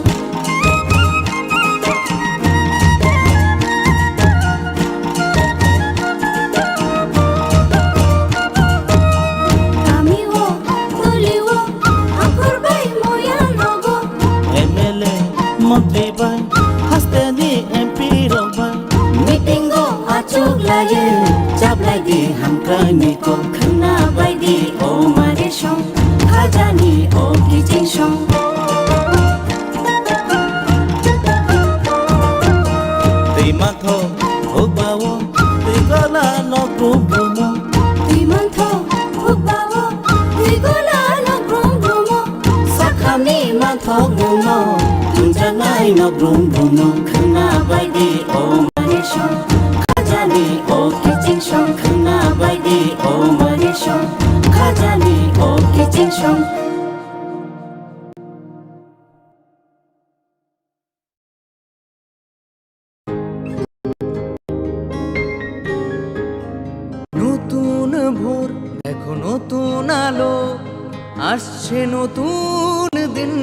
Mantri bai, hasteni MP robai. Meeting go achuk lagi, jab lagi hamkai niko. Khana bai di, o mare shong, khajani o kicing shong. Tui mantho, hukbawo, tui gola no brum brumo. Tui mantho, hukbawo, tui gola no brum brumo. Sakhami mantho gumo. Jangai no brum brum no. Khana bai di, o mare shong, khajani o kicing shong. Khana bai di, o mare shong, khajani o kicing shong. নতুন ভোর দেখো নতুন আলো, আসছে নতুন দিন।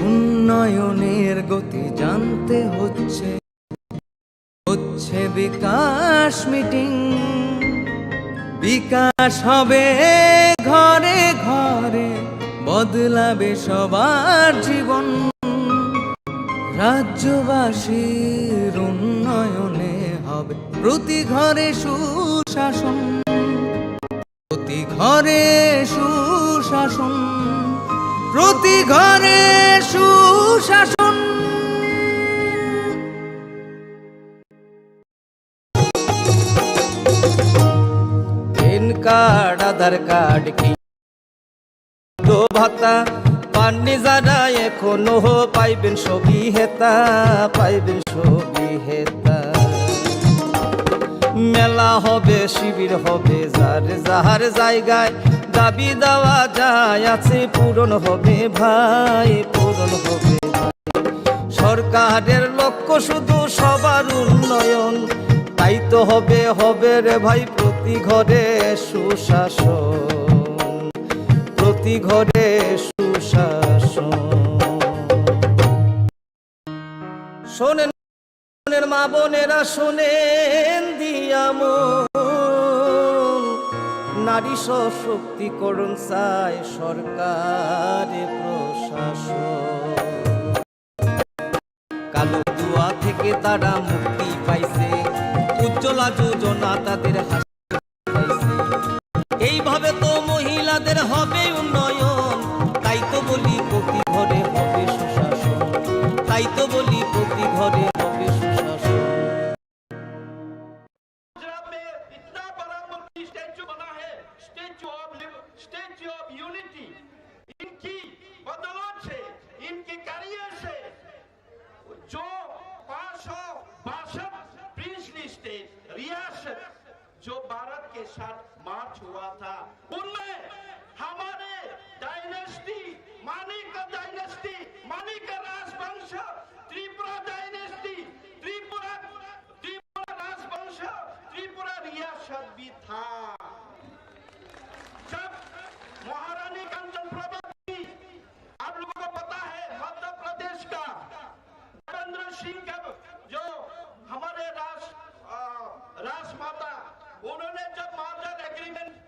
উন্নয়নের গতি জানতে হচ্ছে, হচ্ছে বিকাশ মিটিং। বিকাশ হবে ঘরে ঘরে, বদলাবে সবার জীবন। রাজ্যবাসীর উন্নয়নে হবে প্রতি ঘরে সুশাসন, প্রতি ঘরে সুশাসন, প্রতি ঘরে সুশাসন। পেন কার্ড, আধার কার্ড, কি ভাতা পাননি যারা এখনো পাইবেন সবই হেতা, পাইবেন সবই হেতা। মেলা হবে, শিবির হবে, যার যাহার জায়গায় দাবি দেওয়া যায় আছে, পূরণ হবে ভাই, পূরণ হবে ভাই। সরকারের লক্ষ্য শুধু সবার উন্নয়ন, তাই তো হবে হবে রে ভাই প্রতি ঘরে সুশাসন, প্রতি ঘরে সুশাসন। শোনেন মা বোনেরা, শোনেন দিয়ামন, নারী সশক্তিকরণ চায় সরকার প্রশাসন। কালো দুয়া থেকে তারা মুক্তি পাইছে, উজ্জ্বলা যোজনা তাদের হাসি পাইছে। এইভাবে তো মহিলাদের হবে উন্নয়ন, তাই তো বলি প্রতি ঘরে হবে সুশাসন। हुआ था। उनमें हमारे डायनेस्टी, मानिक डायनेस्टी, मानिक राजवंश, त्रिपुरा